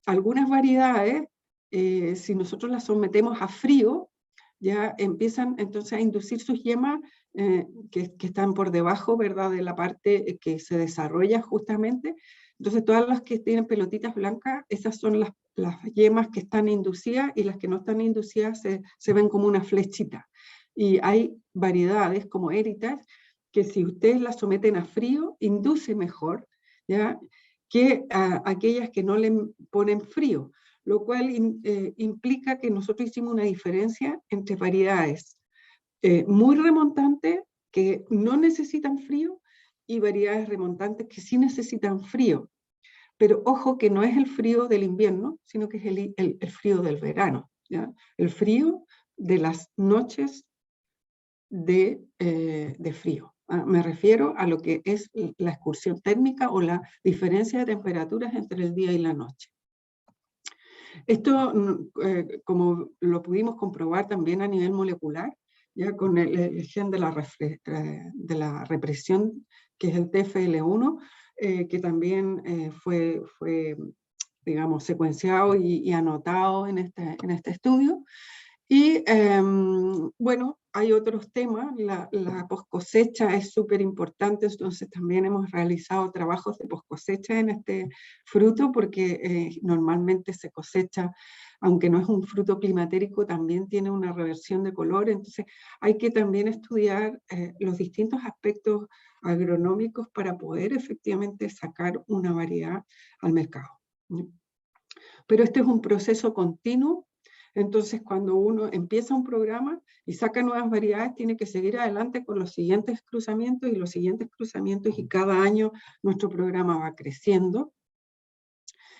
algunas variedades, si nosotros las sometemos a frío, ya empiezan entonces a inducir sus yemas que están por debajo, ¿verdad?, de la parte que se desarrolla justamente. Entonces todas las que tienen pelotitas blancas, esas son las yemas que están inducidas, y las que no están inducidas se ven como una flechita. Y hay variedades como Heritage que si ustedes las someten a frío, induce mejor, ¿ya?, que aquellas que no le ponen frío, lo cual implica que nosotros hicimos una diferencia entre variedades muy remontantes que no necesitan frío y variedades remontantes que sí necesitan frío. Pero ojo que no es el frío del invierno, sino que es el frío del verano, ¿ya? El frío de las noches de frío. Me refiero a lo que es la excursión térmica o la diferencia de temperaturas entre el día y la noche. Esto, como lo pudimos comprobar también a nivel molecular, ya con el gen de la represión, que es el TFL1, que también fue digamos, secuenciado y anotado en este estudio. Y bueno, hay otros temas, la poscosecha es súper importante, entonces también hemos realizado trabajos de poscosecha en este fruto, porque normalmente se cosecha, aunque no es un fruto climatérico, también tiene una reversión de color, entonces hay que también estudiar los distintos aspectos agronómicos para poder efectivamente sacar una variedad al mercado. Pero este es un proceso continuo. Entonces, cuando uno empieza un programa y saca nuevas variedades, tiene que seguir adelante con los siguientes cruzamientos y los siguientes cruzamientos, y cada año nuestro programa va creciendo.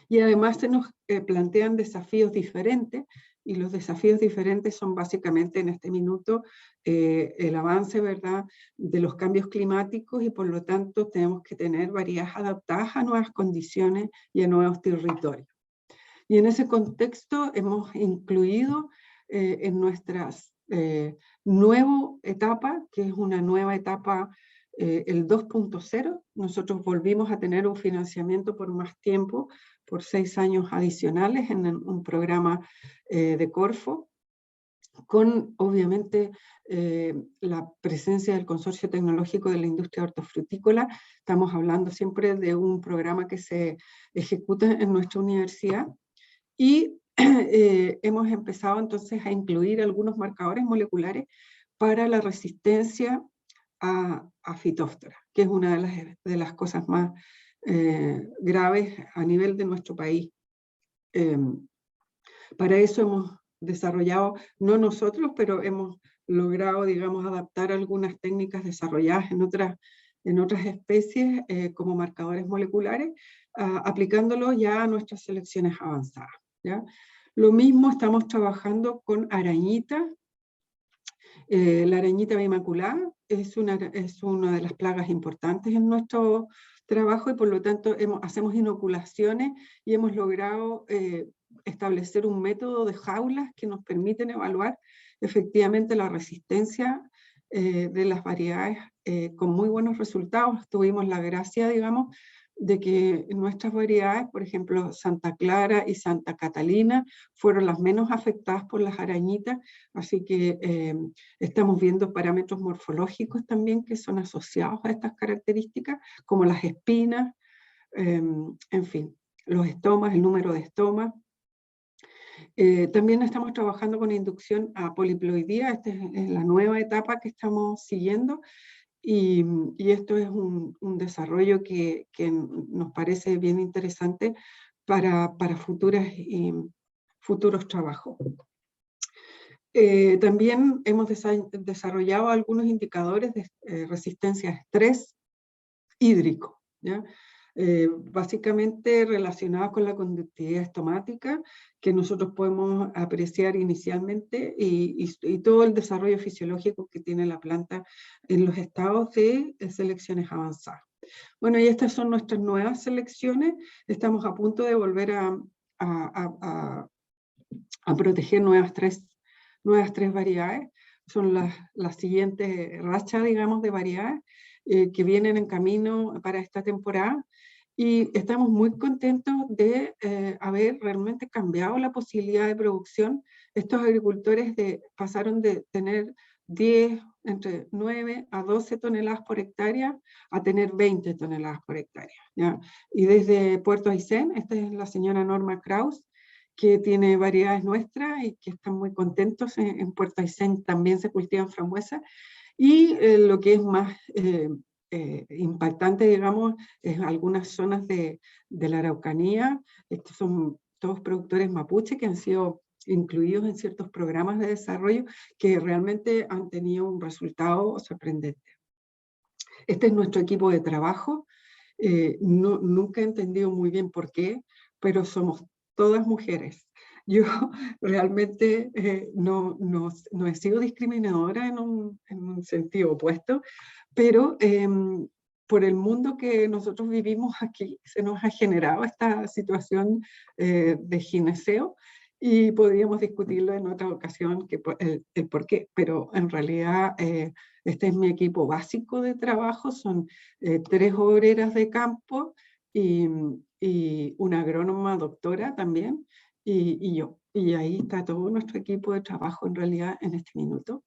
Y además se nos plantean desafíos diferentes, y los desafíos diferentes son básicamente en este minuto el avance, ¿verdad?, de los cambios climáticos, y por lo tanto tenemos que tener variedades adaptadas a nuevas condiciones y a nuevos territorios. Y en ese contexto hemos incluido en nuestra nueva etapa, que es una nueva etapa, el 2.0, nosotros volvimos a tener un financiamiento por más tiempo, por 6 años adicionales en un programa de Corfo, con obviamente la presencia del Consorcio Tecnológico de la Industria Hortofrutícola. Estamos hablando siempre de un programa que se ejecuta en nuestra universidad. Y hemos empezado entonces a incluir algunos marcadores moleculares para la resistencia a Phytophthora, que es una de las cosas más graves a nivel de nuestro país. Para eso hemos desarrollado, no nosotros, pero hemos logrado, digamos, adaptar algunas técnicas desarrolladas en otras especies como marcadores moleculares, aplicándolos ya a nuestras selecciones avanzadas, ¿ya? Lo mismo estamos trabajando con arañitas. La arañita bimaculada es una de las plagas importantes en nuestro trabajo y por lo tanto hacemos inoculaciones y hemos logrado establecer un método de jaulas que nos permiten evaluar efectivamente la resistencia de las variedades con muy buenos resultados. Tuvimos la gracia, digamos, de que nuestras variedades, por ejemplo, Santa Clara y Santa Catalina, fueron las menos afectadas por las arañitas, así que estamos viendo parámetros morfológicos también que son asociados a estas características, como las espinas, en fin, los estomas, el número de estomas. También estamos trabajando con inducción a poliploidía, esta es la nueva etapa que estamos siguiendo, y esto es un desarrollo que nos parece bien interesante para futuros trabajos. También hemos desarrollado algunos indicadores de resistencia a estrés hídrico, ¿ya? Básicamente relacionados con la conductividad estomática, que nosotros podemos apreciar inicialmente, y todo el desarrollo fisiológico que tiene la planta en los estados de selecciones avanzadas. Bueno, y estas son nuestras nuevas selecciones. Estamos a punto de volver a proteger nuevas tres variedades. Son las siguientes rachas, digamos, de variedades que vienen en camino para esta temporada. Y estamos muy contentos de haber realmente cambiado la posibilidad de producción. Estos agricultores pasaron de tener entre 9 a 12 toneladas por hectárea a tener 20 toneladas por hectárea, ¿ya? Y desde Puerto Aysén, esta es la señora Norma Kraus, que tiene variedades nuestras y que están muy contentos. En Puerto Aysén también se cultivan frambuesas. Y lo que es más impactante, digamos, es algunas zonas de la Araucanía. Estos son todos productores mapuche que han sido incluidos en ciertos programas de desarrollo que realmente han tenido un resultado sorprendente. Este es nuestro equipo de trabajo. Nunca he entendido muy bien por qué, pero somos todas mujeres. Yo realmente no he sido discriminadora en un sentido opuesto, pero por el mundo que nosotros vivimos aquí se nos ha generado esta situación de gineceo, y podríamos discutirlo en otra ocasión el por qué, pero en realidad este es mi equipo básico de trabajo. Son 3 obreras de campo y una agrónoma doctora también, y yo. Y ahí está todo nuestro equipo de trabajo en realidad en este minuto.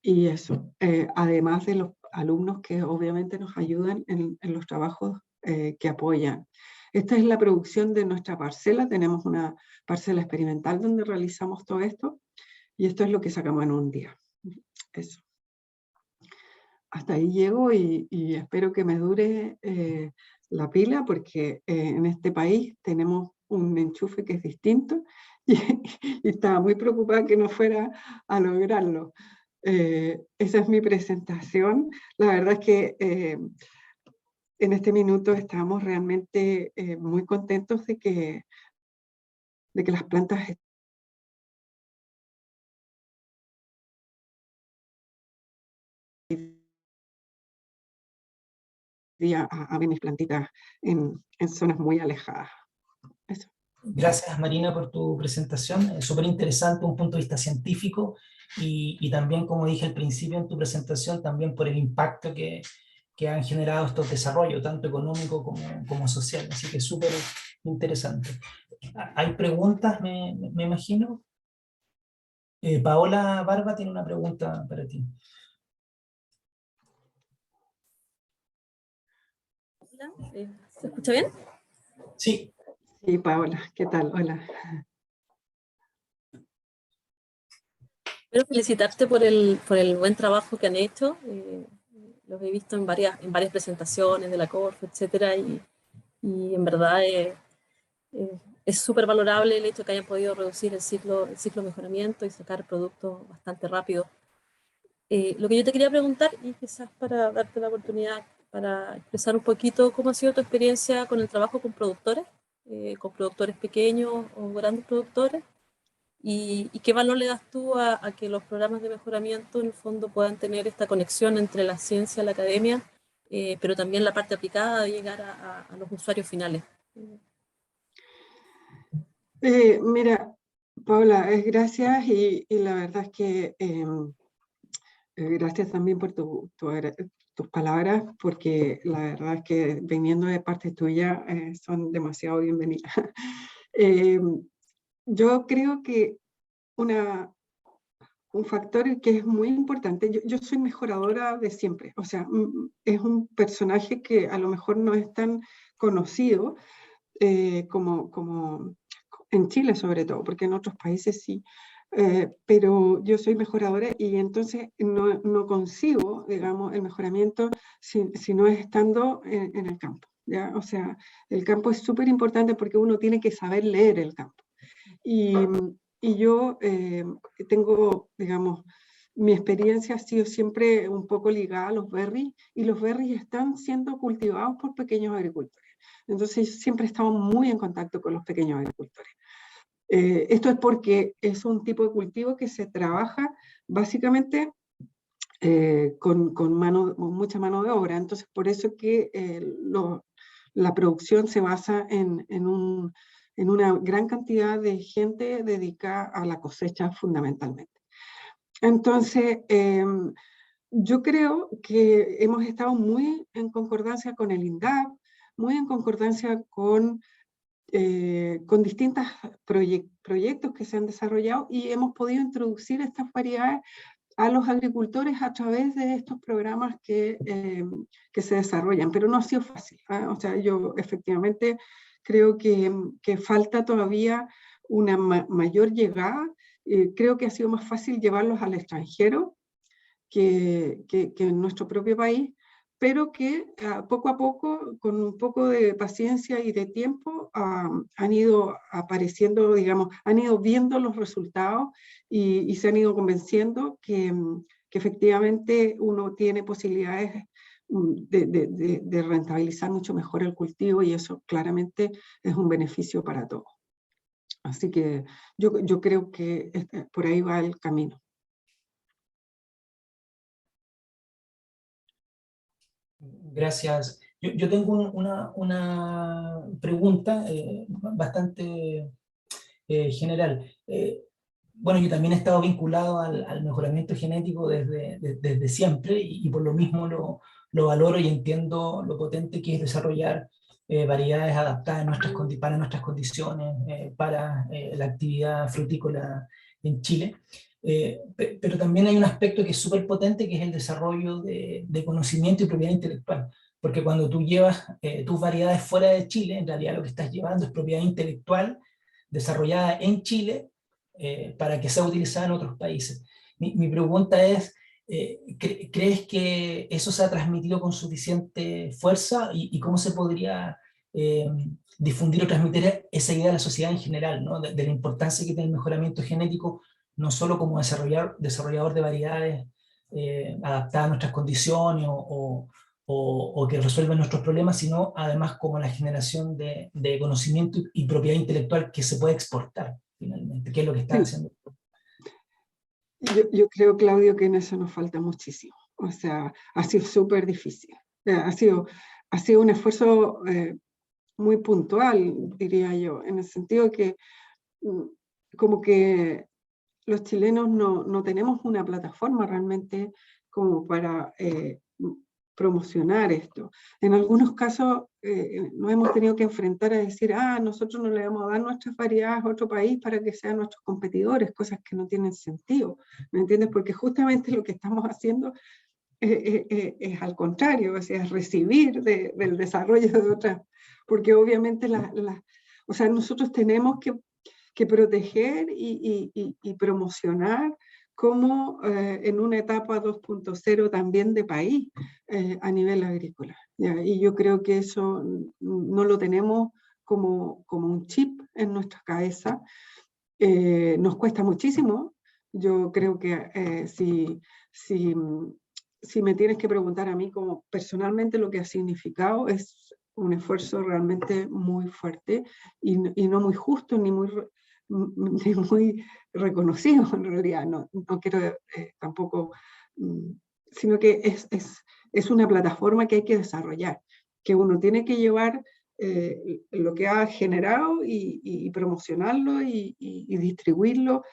Y eso, además de los alumnos que obviamente nos ayudan en los trabajos que apoyan. Esta es la producción de nuestra parcela. Tenemos una parcela experimental donde realizamos todo esto, y esto es lo que sacamos en un día. Eso. Hasta ahí llego y espero que me dure la pila, porque en este país tenemos un enchufe que es distinto, y estaba muy preocupada que no fuera a lograrlo. Esa es mi presentación. La verdad es que en este minuto estamos realmente muy contentos de que las plantas a ver mis plantitas en zonas muy alejadas. Eso.
Gracias, Marina, por tu presentación. Es súper interesante, un punto de vista científico, y también, como dije al principio en tu presentación, también por el impacto que han generado estos desarrollos, tanto económico como social. Así que súper interesante. ¿Hay preguntas, me imagino? Paola Barba tiene una pregunta para ti.
Hola, ¿se escucha bien?
Sí.
Sí, Paola, ¿qué tal? Hola.
Quiero felicitarte por el buen trabajo que han hecho. los he visto en varias presentaciones de la Corfo, etcétera, y en verdad es súper valorable el hecho de que hayan podido reducir el ciclo de mejoramiento y sacar productos bastante rápido. Lo que yo te quería preguntar, y quizás para darte la oportunidad para expresar un poquito cómo ha sido tu experiencia con el trabajo con productores pequeños o grandes productores, y qué valor le das tú a que los programas de mejoramiento en el fondo puedan tener esta conexión entre la ciencia y la academia, pero también la parte aplicada de llegar a los usuarios finales.
Mira, Paula, gracias y la verdad es que gracias también por tus palabras, porque la verdad es que viniendo de parte tuya son demasiado bienvenidas. Yo creo que un factor que es muy importante, yo soy mejoradora de siempre, o sea, es un personaje que a lo mejor no es tan conocido como en Chile sobre todo, porque en otros países sí, pero yo soy mejoradora y entonces no concibo, digamos, el mejoramiento si no es estando en el campo, ¿ya? O sea, el campo es súper importante porque uno tiene que saber leer el campo. Y yo tengo, digamos, mi experiencia ha sido siempre un poco ligada a los berries, y los berries están siendo cultivados por pequeños agricultores. Entonces siempre estamos muy en contacto con los pequeños agricultores. Esto es porque es un tipo de cultivo que se trabaja básicamente con mucha mano de obra. Entonces por eso que la producción se basa en una gran cantidad de gente dedicada a la cosecha fundamentalmente. Entonces, yo creo que hemos estado muy en concordancia con el INDAP, muy en concordancia con distintos proyectos que se han desarrollado, y hemos podido introducir estas variedades a los agricultores a través de estos programas que se desarrollan, pero no ha sido fácil, ¿eh? O sea, yo efectivamente creo que falta todavía una mayor llegada. Creo que ha sido más fácil llevarlos al extranjero que en nuestro propio país, pero que poco a poco, con un poco de paciencia y de tiempo, han ido apareciendo, digamos, han ido viendo los resultados y se han ido convenciendo que efectivamente uno tiene posibilidades de rentabilizar mucho mejor el cultivo, y eso claramente es un beneficio para todos. Así que yo creo que por ahí va el camino.
Gracias. Yo tengo una pregunta bastante general. Bueno, yo también he estado vinculado al mejoramiento genético desde siempre, y por lo mismo lo valoro y entiendo lo potente que es desarrollar variedades adaptadas para nuestras condiciones, para la actividad frutícola en Chile. Pero también hay un aspecto que es súper potente, que es el desarrollo de conocimiento y propiedad intelectual. Porque cuando tú llevas tus variedades fuera de Chile, en realidad lo que estás llevando es propiedad intelectual desarrollada en Chile para que sea utilizada en otros países. Mi pregunta es, ¿crees que eso se ha transmitido con suficiente fuerza, y cómo se podría difundir o transmitir esa idea a la sociedad en general, ¿no? de la importancia que tiene el mejoramiento genético, no solo como desarrollador de variedades adaptadas a nuestras condiciones o que resuelven nuestros problemas, sino además como la generación de conocimiento y propiedad intelectual que se puede exportar finalmente, que es lo que están haciendo.
Yo creo, Claudio, que en eso nos falta muchísimo. O sea, ha sido súper difícil. Ha sido un esfuerzo muy puntual, diría yo, en el sentido que como que los chilenos no tenemos una plataforma realmente como para promocionar esto. En algunos casos nos hemos tenido que enfrentar a decir, nosotros no le vamos a dar nuestras variedades a otro país para que sean nuestros competidores, cosas que no tienen sentido, ¿me entiendes? Porque justamente lo que estamos haciendo es al contrario, o sea, es recibir del desarrollo de otras, porque obviamente o sea, nosotros tenemos que proteger y promocionar como en una etapa 2.0 también de país a nivel agrícola. ¿Ya? Y yo creo que eso no lo tenemos como un chip en nuestra cabeza. Nos cuesta muchísimo. Yo creo que si me tienes que preguntar a mí como personalmente lo que ha significado, es un esfuerzo realmente muy fuerte y no muy justo ni muy reconocido en realidad. No quiero tampoco, sino que es una plataforma que hay que desarrollar, que uno tiene que llevar lo que ha generado y promocionarlo y distribuirlo,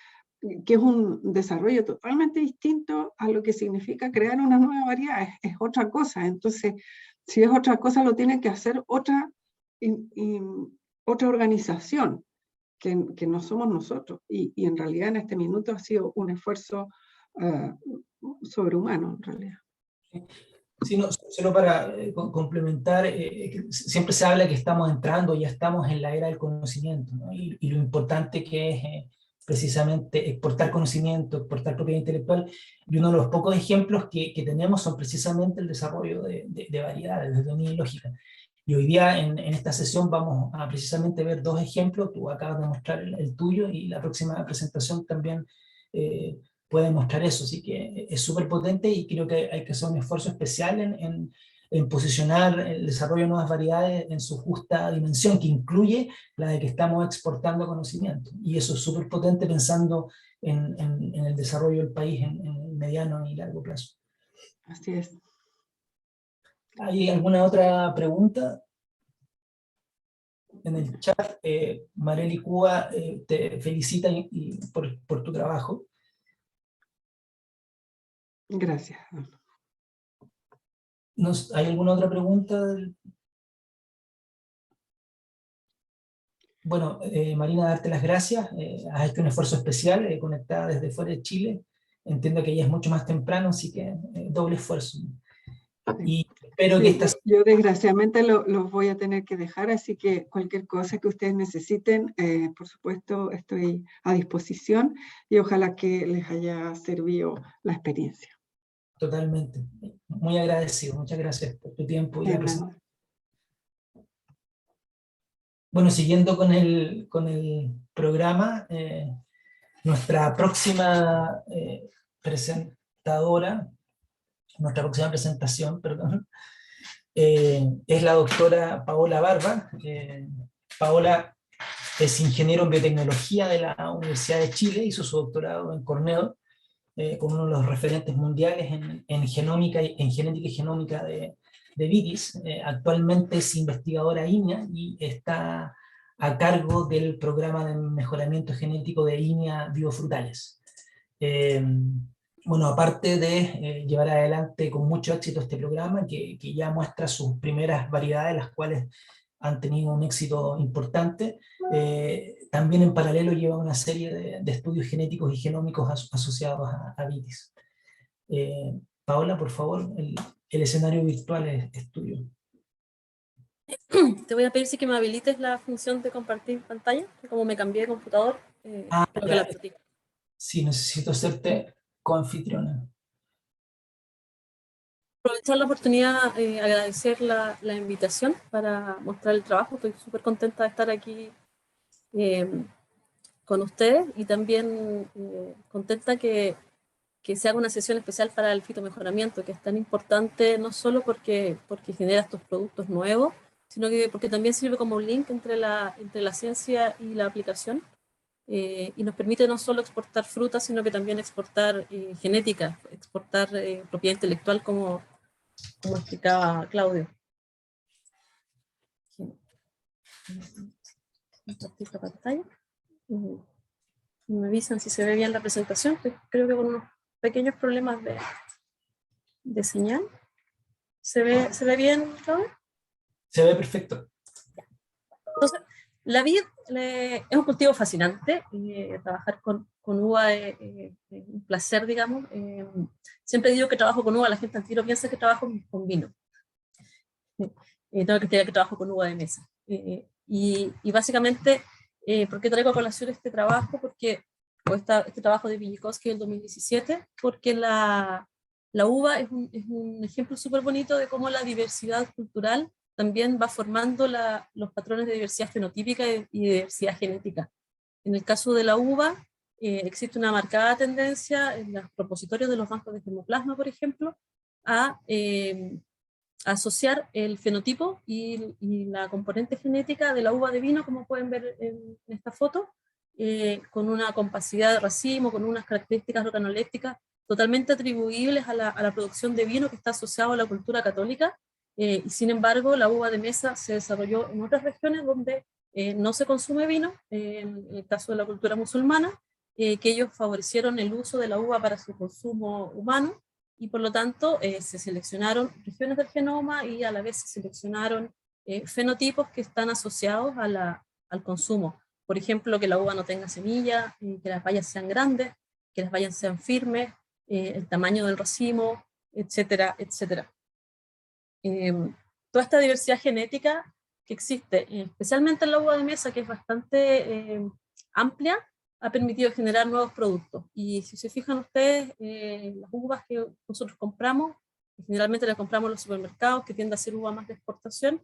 que es un desarrollo totalmente distinto a lo que significa crear una nueva variedad, es otra cosa. Entonces, si es otra cosa, lo tiene que hacer otra organización, que no somos nosotros. Y en realidad en este minuto ha sido un esfuerzo sobrehumano, en realidad.
Sí, no, solo para complementar, siempre se habla que estamos entrando, ya estamos en la era del conocimiento, ¿no? Y lo importante que es precisamente exportar conocimiento, exportar propiedad intelectual, y uno de los pocos ejemplos que tenemos son precisamente el desarrollo de variedades, de teoría y lógica. Y hoy día en esta sesión vamos a precisamente ver dos ejemplos, tú acabas de mostrar el tuyo y la próxima presentación también puede mostrar eso, así que es súper potente y creo que hay que hacer un esfuerzo especial en posicionar el desarrollo de nuevas variedades en su justa dimensión, que incluye la de que estamos exportando conocimiento. Y eso es súper potente pensando en el desarrollo del país en mediano y largo plazo.
Así es.
¿Hay alguna otra pregunta? En el chat, Marely Cuba te felicita por tu trabajo.
Gracias.
¿Hay alguna otra pregunta? Bueno, Marina, darte las gracias. Has hecho un esfuerzo especial, conectada desde fuera de Chile. Entiendo que ya es mucho más temprano, así que doble esfuerzo. Y espero que estas...
Yo desgraciadamente los voy a tener que dejar, así que cualquier cosa que ustedes necesiten, por supuesto, estoy a disposición y ojalá que les haya servido la experiencia.
Totalmente. Muy agradecido. Muchas gracias por tu tiempo y la presentación. Bueno, siguiendo con el programa, nuestra próxima presentadora, nuestra próxima presentación, perdón, es la doctora Paola Barba. Paola es ingeniero en biotecnología de la Universidad de Chile, hizo su doctorado en Cornell, con uno de los referentes mundiales en genómica en genética y genómica de vitis. Actualmente es investigadora INEA y está a cargo del programa de mejoramiento genético de INEA biofrutales. Bueno, aparte de llevar adelante con mucho éxito este programa, que ya muestra sus primeras variedades, las cuales han tenido un éxito importante, también en paralelo lleva una serie de estudios genéticos y genómicos asociados a vitis. Paola, por favor, el escenario virtual es tuyo.
Te voy a pedir si que me habilites la función de compartir pantalla, como me cambié de computador, creo que la perdí.
Sí, necesito hacerte coanfitriona.
Aprovechar la oportunidad, agradecer la invitación para mostrar el trabajo. Estoy súper contenta de estar aquí con ustedes y también contenta que se haga una sesión especial para el fitomejoramiento, que es tan importante no solo porque genera estos productos nuevos, sino que porque también sirve como un link entre la ciencia y la aplicación, y nos permite no solo exportar frutas, sino que también exportar genética, exportar propiedad intelectual, como explicaba Claudio. Compartir la pantalla. Me avisan si se ve bien la presentación. Creo que con unos pequeños problemas de señal. ¿Se ve bien, Claudio?
Se ve perfecto.
Entonces, la vid es un cultivo fascinante. Trabajar con uva es un placer, digamos. Siempre digo que trabajo con uva, la gente al tiro piensa que trabajo con vino. Tengo que decir que trabajo con uva de mesa. Y básicamente, ¿por qué traigo a colación este trabajo? Porque o este trabajo de Villikovsky del 2017, porque la uva es un ejemplo súper bonito de cómo la diversidad cultural también va formando los patrones de diversidad fenotípica y diversidad genética. En el caso de la uva, existe una marcada tendencia en los propositorios de los bancos de germoplasma, por ejemplo, a asociar el fenotipo y la componente genética de la uva de vino, como pueden ver en esta foto, con una compacidad de racimo, con unas características organolépticas totalmente atribuibles a la producción de vino que está asociado a la cultura católica, y sin embargo la uva de mesa se desarrolló en otras regiones donde no se consume vino, en el caso de la cultura musulmana, que ellos favorecieron el uso de la uva para su consumo humano, y por lo tanto se seleccionaron regiones del genoma y a la vez se seleccionaron fenotipos que están asociados al consumo. Por ejemplo, que la uva no tenga semilla, que las bayas sean grandes, que las bayas sean firmes, el tamaño del racimo, etcétera, etcétera. Toda esta diversidad genética que existe, especialmente en la uva de mesa, que es bastante amplia, ha permitido generar nuevos productos. Y si se fijan ustedes, las uvas que nosotros compramos, generalmente las compramos en los supermercados, que tiende a ser uva más de exportación,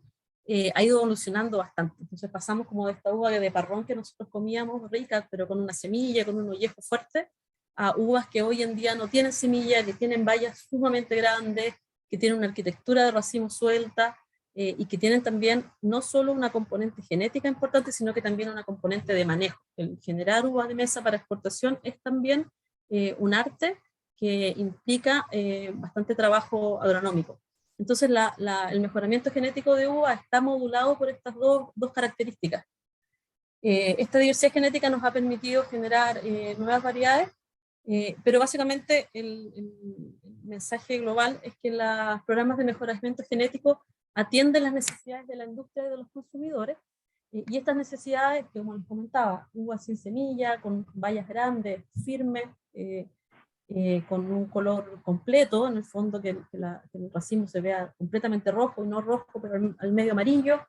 ha ido evolucionando bastante. Entonces pasamos como de esta uva de parrón que nosotros comíamos rica, pero con una semilla, con un ollejo fuerte, a uvas que hoy en día no tienen semilla, que tienen bayas sumamente grandes, que tienen una arquitectura de racimo suelta, y que tienen también no solo una componente genética importante, sino que también una componente de manejo. El generar uva de mesa para exportación es también un arte que implica bastante trabajo agronómico. Entonces el mejoramiento genético de uva está modulado por estas dos características. Esta diversidad genética nos ha permitido generar nuevas variedades, pero básicamente el mensaje global es que los programas de mejoramiento genético atienden las necesidades de la industria y de los consumidores, y estas necesidades, como les comentaba, uvas sin semilla, con bayas grandes, firmes, con un color completo, en el fondo que el racimo se vea completamente rojo, y no rojo, pero al medio amarillo,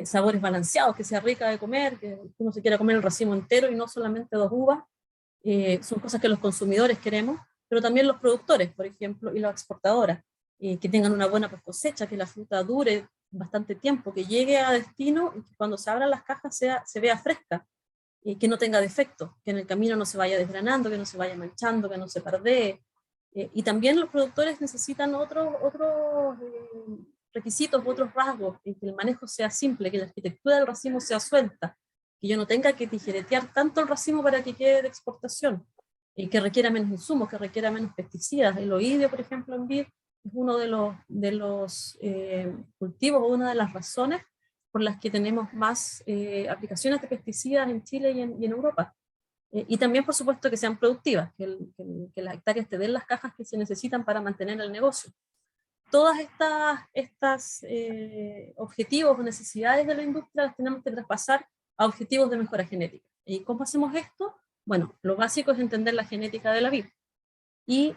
sabores balanceados, que sea rica de comer, que uno se quiera comer el racimo entero y no solamente 2 uvas, son cosas que los consumidores queremos, pero también los productores, por ejemplo, y las exportadoras, que tengan una buena cosecha, que la fruta dure bastante tiempo, que llegue a destino y que cuando se abran las cajas se vea fresca, que no tenga defectos, que en el camino no se vaya desgranando, que no se vaya manchando, que no se pardee. Y también los productores necesitan otros requisitos, otros rasgos, que el manejo sea simple, que la arquitectura del racimo sea suelta, que yo no tenga que tijeretear tanto el racimo para que quede de exportación, que requiera menos insumos, que requiera menos pesticidas. El oidio, por ejemplo, en vid, es uno de los cultivos, o una de las razones por las que tenemos más aplicaciones de pesticidas en Chile y en Europa. Y también, por supuesto, que sean productivas, que las hectáreas te den las cajas que se necesitan para mantener el negocio. Todas estas objetivos o necesidades de la industria las tenemos que traspasar a objetivos de mejora genética. ¿Y cómo hacemos esto? Bueno, lo básico es entender la genética de la vid. Y,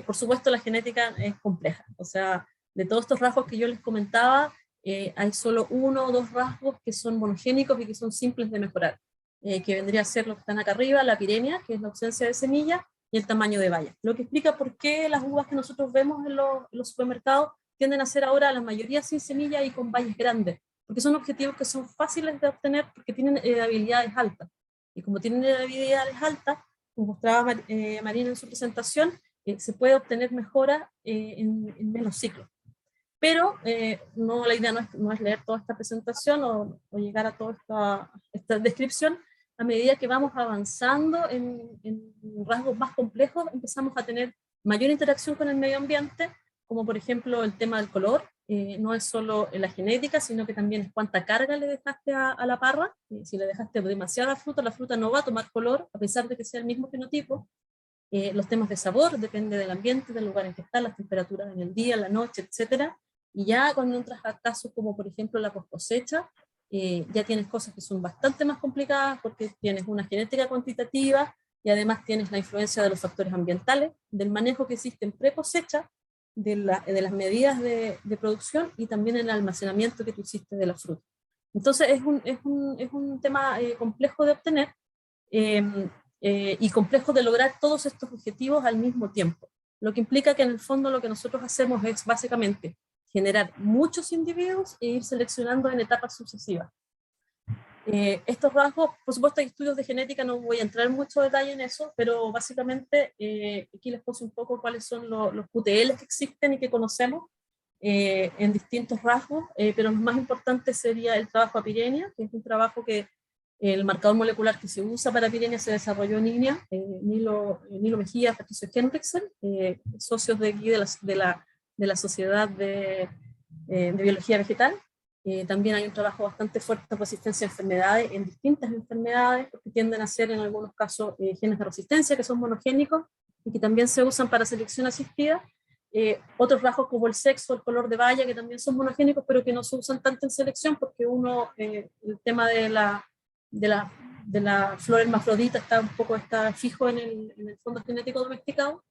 por supuesto, la genética es compleja. O sea, de todos estos rasgos que yo les comentaba, hay solo 1 o 2 rasgos que son monogénicos y que son simples de mejorar, que vendría a ser lo que están acá arriba, la piremia, que es la ausencia de semilla, y el tamaño de baya. Lo que explica por qué las uvas que nosotros vemos en los supermercados tienden a ser ahora la mayoría sin semilla y con bayas grandes, porque son objetivos que son fáciles de obtener porque tienen heredabilidades altas. Y como tienen heredabilidades altas, como mostraba Marina en su presentación, se puede obtener mejora en menos ciclos. Pero la idea no es leer toda esta presentación o llegar a toda esta descripción. A medida que vamos avanzando en rasgos más complejos, empezamos a tener mayor interacción con el medio ambiente, como por ejemplo el tema del color. No es solo la genética, sino que también es cuánta carga le dejaste a la parra. Si le dejaste demasiada fruta, la fruta no va a tomar color, a pesar de que sea el mismo fenotipo. Los temas de sabor, depende del ambiente, del lugar en que están, las temperaturas en el día, en la noche, etc. Y ya cuando entras a casos como por ejemplo la post-cosecha, ya tienes cosas que son bastante más complicadas, porque tienes una genética cuantitativa y además tienes la influencia de los factores ambientales, del manejo que existe en pre-cosecha, de las medidas de producción y también el almacenamiento que tú hiciste de la fruta. Entonces es un tema complejo de obtener, y complejo de lograr todos estos objetivos al mismo tiempo. Lo que implica que en el fondo lo que nosotros hacemos es básicamente generar muchos individuos e ir seleccionando en etapas sucesivas. Estos rasgos, por supuesto hay estudios de genética, no voy a entrar en mucho detalle en eso, pero básicamente aquí les puse un poco cuáles son los QTL que existen y que conocemos en distintos rasgos, pero lo más importante sería el trabajo apirenia, que es un trabajo que el marcador molecular que se usa para apirenia se desarrolló en India, Nilo Mejía, Patricio Henriksen, socios de aquí de la Sociedad de Biología Vegetal. También hay un trabajo bastante fuerte de resistencia a enfermedades, en distintas enfermedades, porque tienden a ser en algunos casos genes de resistencia que son monogénicos y que también se usan para selección asistida. Otros rasgos como el sexo, el color de valla, que también son monogénicos, pero que no se usan tanto en selección porque el tema de la flor hermafrodita está fijo en el fondo genético domesticado,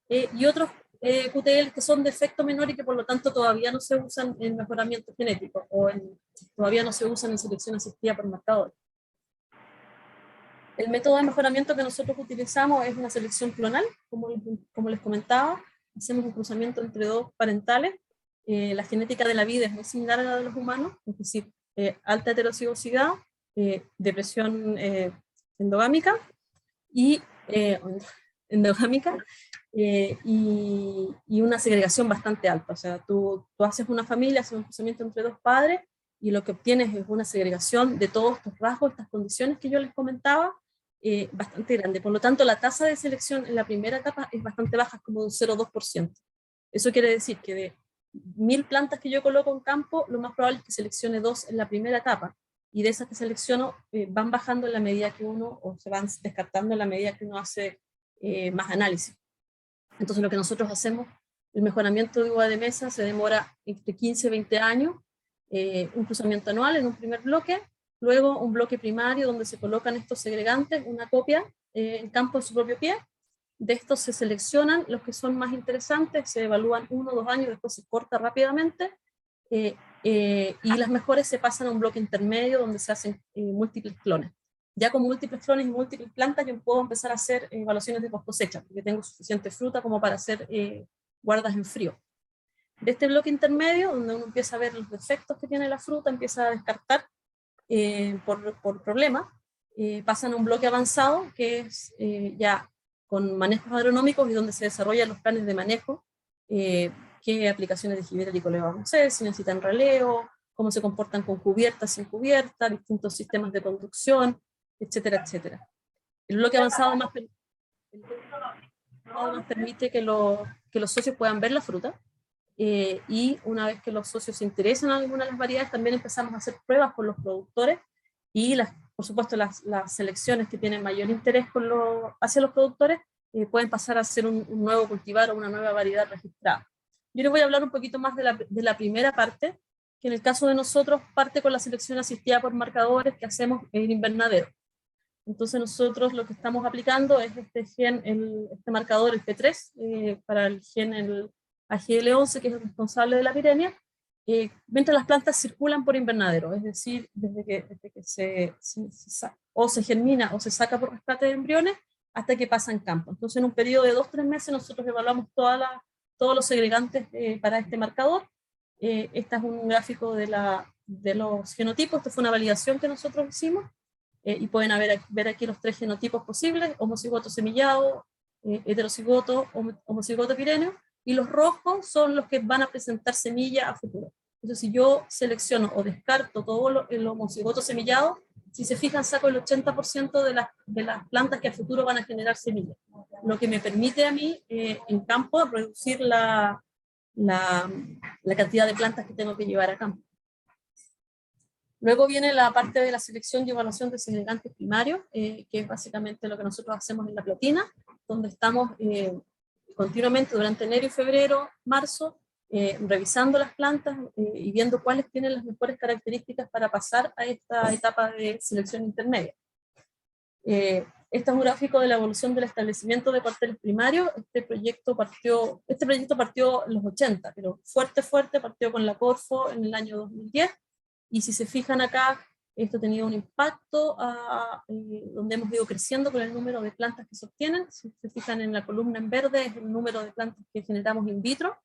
y otros QTL que son de efecto menor y que por lo tanto todavía no se usan en mejoramiento genético todavía no se usan en selección asistida por marcadores. El método de mejoramiento que nosotros utilizamos es una selección clonal, como les comentaba. Hacemos un cruzamiento entre dos parentales. La genética de la vida es muy similar a la de los humanos, es decir, alta heterocigosidad, depresión endogámica y una segregación bastante alta. O sea, tú haces una familia, haces un cruzamiento entre dos padres y lo que obtienes es una segregación de todos estos rasgos, estas condiciones que yo les comentaba, bastante grande. Por lo tanto, la tasa de selección en la primera etapa es bastante baja, como de un 0,2%. Eso quiere decir que de 1000 plantas que yo coloco en campo, lo más probable es que seleccione 2 en la primera etapa, y de esas que selecciono van bajando en la medida que o se van descartando en la medida que uno hace más análisis. Entonces lo que nosotros hacemos, el mejoramiento de uva de mesa se demora entre 15 y 20 años, un cruzamiento anual en un primer bloque, luego un bloque primario donde se colocan estos segregantes, una copia en campo de su propio pie. De estos se seleccionan los que son más interesantes, se evalúan 1 o 2 años, después se corta rápidamente, y las mejores se pasan a un bloque intermedio donde se hacen múltiples clones. Ya con múltiples clones y múltiples plantas yo puedo empezar a hacer evaluaciones de post cosecha, porque tengo suficiente fruta como para hacer guardas en frío. De este bloque intermedio, donde uno empieza a ver los defectos que tiene la fruta, empieza a descartar por problema, pasan a un bloque avanzado, que es ya con manejos agronómicos y donde se desarrollan los planes de manejo, qué aplicaciones de gibberellico le vamos a hacer, si necesitan raleo, cómo se comportan con cubierta, sin cubierta, distintos sistemas de conducción, etcétera, etcétera. El bloque avanzado más permite que los socios puedan ver la fruta, y una vez que los socios se interesan en alguna de las variedades, también empezamos a hacer pruebas con los productores y por supuesto las selecciones que tienen mayor interés hacia los productores pueden pasar a ser un nuevo cultivar o una nueva variedad registrada. Yo les voy a hablar un poquito más de la primera parte, que en el caso de nosotros parte con la selección asistida por marcadores que hacemos en invernadero. Entonces nosotros lo que estamos aplicando es este gen, este marcador, el P3, para el gen, el AGL11, que es el responsable de la pirenia, mientras las plantas circulan por invernadero, es decir, desde que o se germina o se saca por rescate de embriones hasta que pasa en campo. Entonces en un periodo de 2-3 meses nosotros evaluamos todos los segregantes para este marcador. Este es un gráfico de los genotipos. Esto fue una validación que nosotros hicimos, y pueden ver aquí los 3 genotipos posibles: homocigoto semillado, heterocigoto, homocigoto pireneo, y los rojos son los que van a presentar semilla a futuro. Entonces si yo selecciono o descarto todo el homocigoto semillado, si se fijan saco el 80% de las plantas que a futuro van a generar semillas, lo que me permite a mí en campo reducir la cantidad de plantas que tengo que llevar a campo. Luego viene la parte de la selección y evaluación de segregantes primarios, que es básicamente lo que nosotros hacemos en la Plotina, donde estamos continuamente durante enero y febrero, marzo, revisando las plantas y viendo cuáles tienen las mejores características para pasar a esta etapa de selección intermedia. Este es un gráfico de la evolución del establecimiento de cuarteles primarios. Este proyecto partió en los 80, pero fuerte, partió con la Corfo en el año 2010, y si se fijan acá, Esto ha tenido un impacto donde hemos ido creciendo con el número de plantas que se obtienen. Si se fijan en la columna en verde es el número de plantas que generamos in vitro.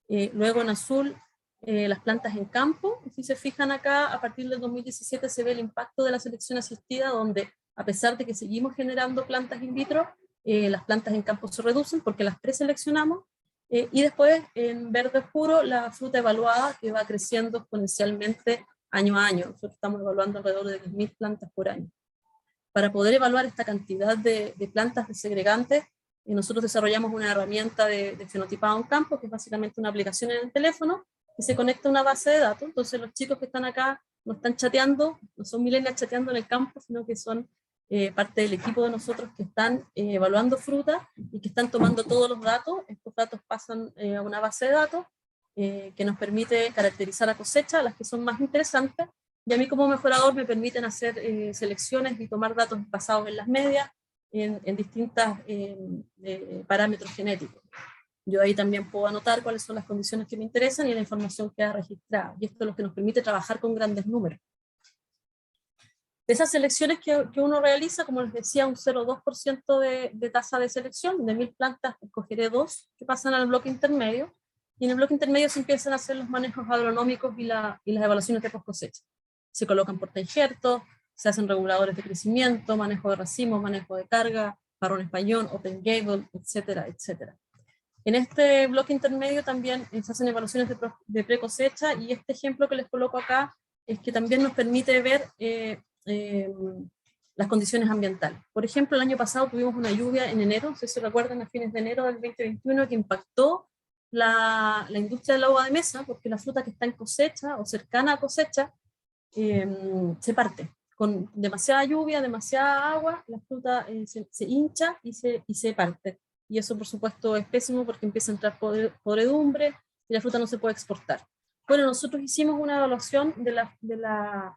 Luego en azul las plantas en campo. Si se fijan acá, a partir del 2017 se ve el impacto de la selección asistida, donde a pesar de que seguimos generando plantas in vitro, las plantas en campo se reducen porque las preseleccionamos. Y después en verde oscuro la fruta evaluada, que va creciendo exponencialmente año a año. Nosotros estamos evaluando alrededor de 10.000 plantas por año. Para poder evaluar esta cantidad de plantas desegregantes, nosotros desarrollamos una herramienta de fenotipado en campo, que es básicamente una aplicación en el teléfono, que se conecta a una base de datos. Entonces los chicos que están acá no están chateando, no son millennials chateando en el campo, sino que son parte del equipo de nosotros que están evaluando fruta y que están tomando todos los datos. Estos datos pasan a una base de datos que nos permite caracterizar a cosecha, las que son más interesantes, y a mí como mejorador me permiten hacer selecciones y tomar datos basados en las medias, en distintos parámetros genéticos. Yo ahí también puedo anotar cuáles son las condiciones que me interesan y la información queda registrada, y esto es lo que nos permite trabajar con grandes números. De esas selecciones que uno realiza, como les decía, un 0,2% de tasa de selección. De 1000 plantas escogeré 2 que pasan al bloque intermedio, y en el bloque intermedio se empiezan a hacer los manejos agronómicos y las evaluaciones de post cosecha. Se colocan portainjertos, se hacen reguladores de crecimiento, manejo de racimos, manejo de carga, parrón español, open gable, etcétera, etcétera. En este bloque intermedio también se hacen evaluaciones de pre cosecha, y este ejemplo que les coloco acá es que también nos permite ver las condiciones ambientales. Por ejemplo, el año pasado tuvimos una lluvia en enero, no sé si recuerdan, a fines de enero del 2021, que impactó la industria del agua de mesa, porque la fruta que está en cosecha o cercana a cosecha se parte. Con demasiada lluvia, demasiada agua, la fruta se hincha y se parte. Y eso, por supuesto, es pésimo porque empieza a entrar podredumbre y la fruta no se puede exportar. Bueno, nosotros hicimos una evaluación de la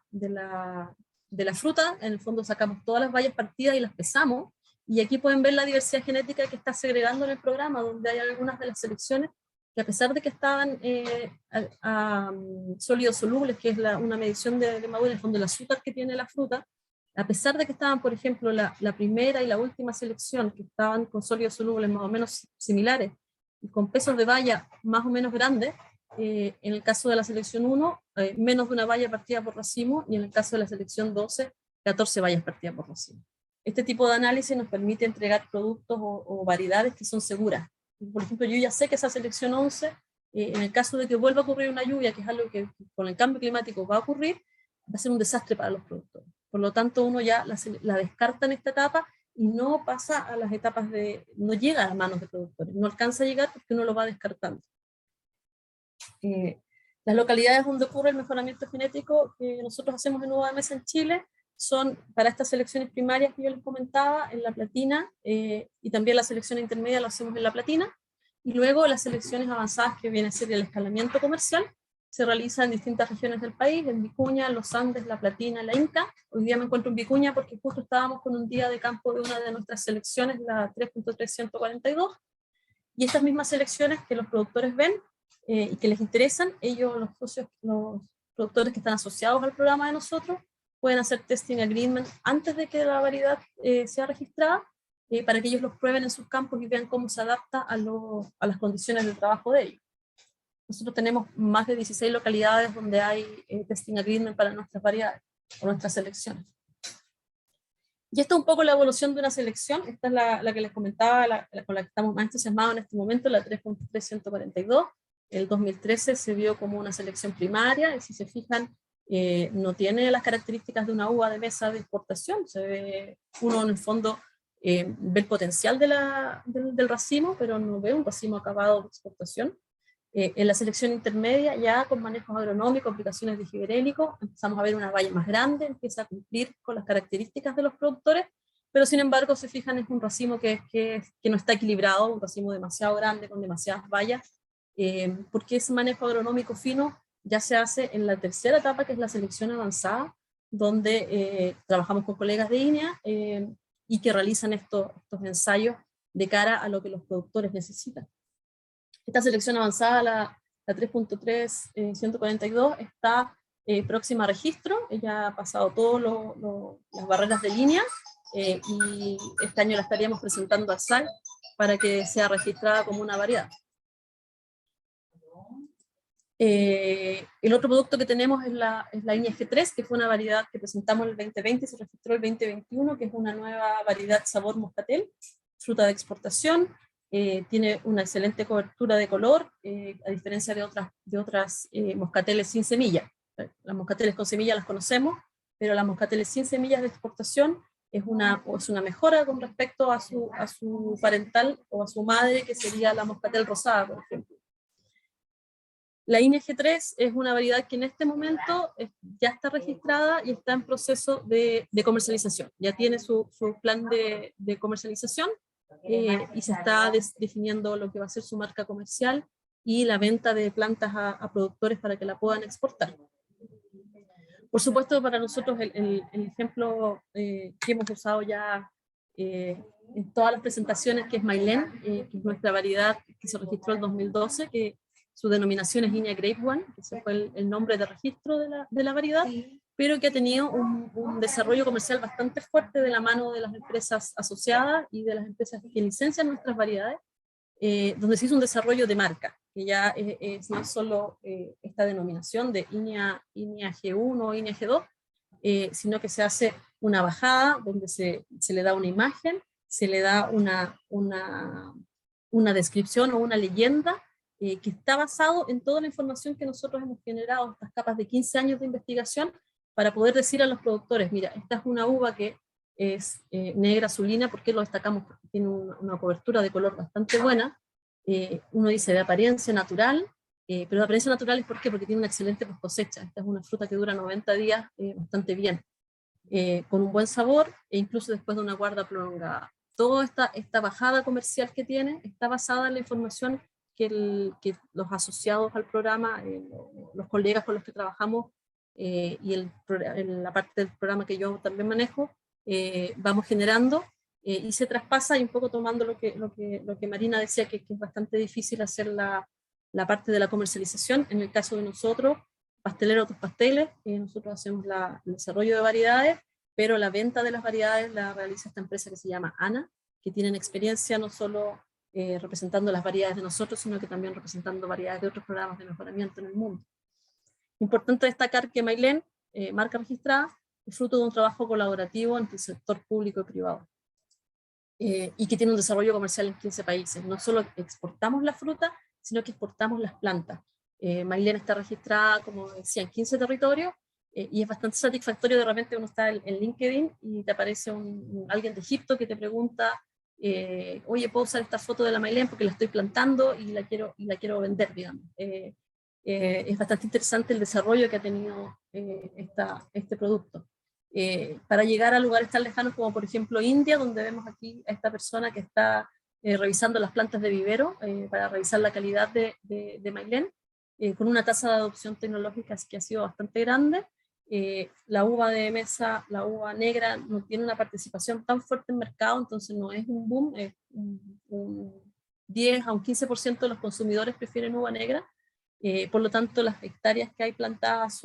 fruta. En el fondo sacamos todas las bayas partidas y las pesamos, y aquí pueden ver la diversidad genética que está segregando en el programa, donde hay algunas de las selecciones que, a pesar de que estaban sólidos solubles, que es una medición de madurez, en el fondo el azúcar que tiene la fruta, a pesar de que estaban, por ejemplo, la primera y la última selección, que estaban con sólidos solubles más o menos similares, y con pesos de baya más o menos grandes, en el caso de la selección 1, menos de una baya partida por racimo, y en el caso de la selección 12, 14 bayas partidas por racimo. Este tipo de análisis nos permite entregar productos o variedades que son seguras. Por ejemplo, yo ya sé que esa selección 11, en el caso de que vuelva a ocurrir una lluvia, que es algo que con el cambio climático va a ocurrir, va a ser un desastre para los productores. Por lo tanto, uno ya la descarta en esta etapa y no pasa a las etapas no llega a manos de productores, no alcanza a llegar porque uno lo va descartando. Las localidades donde ocurre el mejoramiento genético que nosotros hacemos en uva de mesa en Chile son, para estas selecciones primarias que yo les comentaba, en La Platina, y también la selección intermedia lo hacemos en La Platina, y luego las selecciones avanzadas, que viene a ser el escalamiento comercial, se realiza en distintas regiones del país, en Vicuña, Los Andes, La Platina, La Inca. Hoy día me encuentro en Vicuña porque justo estábamos con un día de campo de una de nuestras selecciones, la 3.342, y estas mismas selecciones que los productores ven y que les interesan, ellos, los productores que están asociados al programa de nosotros, pueden hacer testing agreement antes de que la variedad sea registrada, para que ellos los prueben en sus campos y vean cómo se adapta a las condiciones de trabajo de ellos. Nosotros tenemos más de 16 localidades donde hay testing agreement para nuestras variedades o nuestras selecciones. Y esto es un poco la evolución de una selección. Esta es la que les comentaba, con la que estamos más entusiasmados en este momento, la 3.342. El 2013 se vio como una selección primaria, y si se fijan, no tiene las características de una uva de mesa de exportación. Se ve, uno en el fondo ve el potencial del racimo, pero no ve un racimo acabado de exportación. En la selección intermedia, ya con manejos agronómicos, aplicaciones de giberélico, empezamos a ver una valla más grande, empieza a cumplir con las características de los productores, pero sin embargo, se fijan, es un racimo que no está equilibrado, un racimo demasiado grande, con demasiadas vallas, porque ese manejo agronómico fino ya se hace en la tercera etapa, que es la selección avanzada, donde trabajamos con colegas de INEA y que realizan estos ensayos de cara a lo que los productores necesitan. Esta selección avanzada, la 3.3 142, está próxima a registro, ella ha pasado todas las barreras de línea, y este año la estaríamos presentando a SAC para que sea registrada como una variedad. El otro producto que tenemos es la ING3, que fue una variedad que presentamos el 2020 y se registró el 2021, que es una nueva variedad sabor moscatel, fruta de exportación. Tiene una excelente cobertura de color, a diferencia de otras moscateles sin semilla. Las moscateles con semilla las conocemos, pero las moscateles sin semillas de exportación es una mejora con respecto a su parental o a su madre, que sería la moscatel rosada, por ejemplo. La ING3 es una variedad que en este momento ya está registrada y está en proceso de comercialización. Ya tiene su plan de comercialización, y se está definiendo lo que va a ser su marca comercial y la venta de plantas a productores para que la puedan exportar. Por supuesto, para nosotros el ejemplo que hemos usado ya en todas las presentaciones, que es Mailén, que es nuestra variedad que se registró en 2012, que su denominación es Inia Grape One, que ese fue el nombre de registro de la variedad, pero que ha tenido un desarrollo comercial bastante fuerte de la mano de las empresas asociadas y de las empresas que licencian nuestras variedades, donde se hizo un desarrollo de marca, que ya es no solo esta denominación de Inia G1 o Inia G2, sino que se hace una bajada donde se le da una imagen, se le da una descripción o una leyenda, que está basado en toda la información que nosotros hemos generado, estas capas de 15 años de investigación, para poder decir a los productores, mira, esta es una uva que es negra azulina. ¿Por qué lo destacamos? Porque tiene una cobertura de color bastante buena. Uno dice de apariencia natural, pero de apariencia natural es ¿por qué? Porque tiene una excelente post cosecha. Esta es una fruta que dura 90 días bastante bien, con un buen sabor, e incluso después de una guarda prolongada. Toda esta bajada comercial que tiene está basada en la información que los asociados al programa, los colegas con los que trabajamos, y en la parte del programa que yo también manejo, vamos generando, y se traspasa, y un poco tomando lo que Marina decía, que es bastante difícil hacer la parte de la comercialización. En el caso de nosotros, Pastelero Otros Pasteles, nosotros hacemos el desarrollo de variedades, pero la venta de las variedades la realiza esta empresa que se llama ANA, que tienen experiencia no solo representando las variedades de nosotros, sino que también representando variedades de otros programas de mejoramiento en el mundo. Importante destacar que Mailén, marca registrada, es fruto de un trabajo colaborativo entre el sector público y privado, y que tiene un desarrollo comercial en 15 países. No solo exportamos la fruta, sino que exportamos las plantas. Mailén está registrada, como decía, en 15 territorios, y es bastante satisfactorio. De repente uno está en LinkedIn y te aparece alguien de Egipto que te pregunta, oye, ¿puedo usar esta foto de la Mailén porque la estoy plantando y la quiero vender, digamos? Es bastante interesante el desarrollo que ha tenido este producto. Para llegar a lugares tan lejanos como por ejemplo India, donde vemos aquí a esta persona que está revisando las plantas de vivero para revisar la calidad de Mailén, con una tasa de adopción tecnológica que ha sido bastante grande. La uva de mesa, la uva negra, no tiene una participación tan fuerte en mercado, entonces no es un boom, es un 10 a un 15% de los consumidores prefieren uva negra. Por lo tanto, las hectáreas que hay plantadas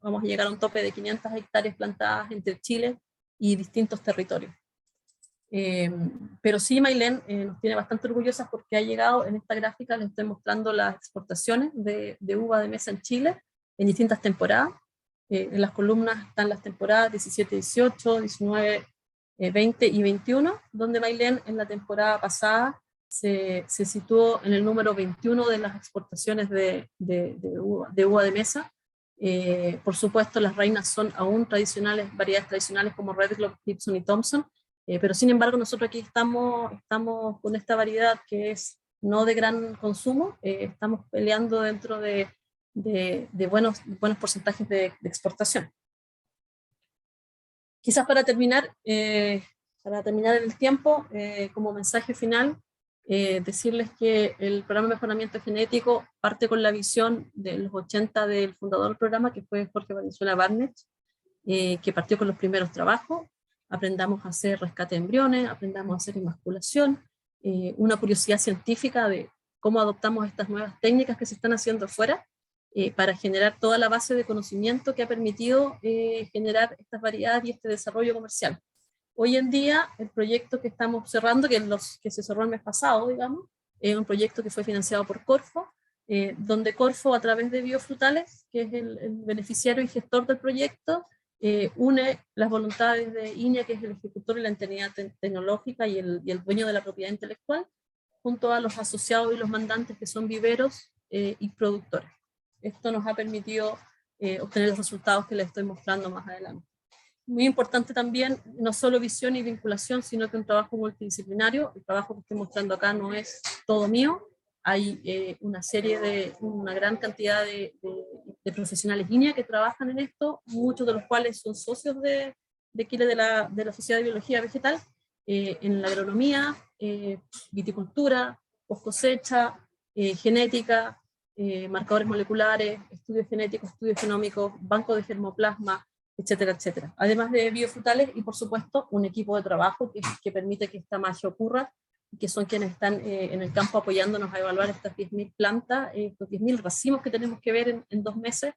vamos a llegar a un tope de 500 hectáreas plantadas entre Chile y distintos territorios. Pero sí, Mailén nos tiene bastante orgullosas porque ha llegado, en esta gráfica les estoy mostrando las exportaciones de uva de mesa en Chile en distintas temporadas. En las columnas están las temporadas 17, 18, 19, 20 y 21, donde Mailén en la temporada pasada se situó en el número 21 de las exportaciones de uva de mesa. Por supuesto, las reinas son aún variedades tradicionales como Red Globe, Gibson y Thompson, pero sin embargo nosotros aquí estamos con esta variedad que es no de gran consumo, estamos peleando dentro de buenos porcentajes de exportación. Quizás para terminar el tiempo, como mensaje final, decirles que el programa de mejoramiento genético parte con la visión de los 80 del fundador del programa, que fue Jorge Valenzuela Barnett, que partió con los primeros trabajos. Aprendamos a hacer rescate de embriones, aprendamos a hacer inmasculación, una curiosidad científica de cómo adoptamos estas nuevas técnicas que se están haciendo afuera, para generar toda la base de conocimiento que ha permitido generar estas variedades y este desarrollo comercial. Hoy en día, el proyecto que estamos cerrando, que se cerró el mes pasado, digamos, es un proyecto que fue financiado por Corfo, donde Corfo, a través de Biofrutales, que es el beneficiario y gestor del proyecto, une las voluntades de INEA, que es el ejecutor y la entidad tecnológica y el dueño de la propiedad intelectual, junto a los asociados y los mandantes, que son viveros y productores. Esto nos ha permitido obtener los resultados que les estoy mostrando más adelante. Muy importante también, no solo visión y vinculación, sino que un trabajo multidisciplinario. El trabajo que estoy mostrando acá no es todo mío. Hay una gran cantidad de profesionales INEA que trabajan en esto, muchos de los cuales son socios de Chile de la Sociedad de Biología Vegetal, en la agronomía, viticultura, post cosecha, genética, marcadores moleculares, estudios genéticos, estudios genómicos, banco de germoplasma, etcétera, etcétera. Además de biofrutales y, por supuesto, un equipo de trabajo que permite que esta magia ocurra, y que son quienes están en el campo apoyándonos a evaluar estas 10.000 plantas, estos 10.000 racimos que tenemos que ver en 2 meses,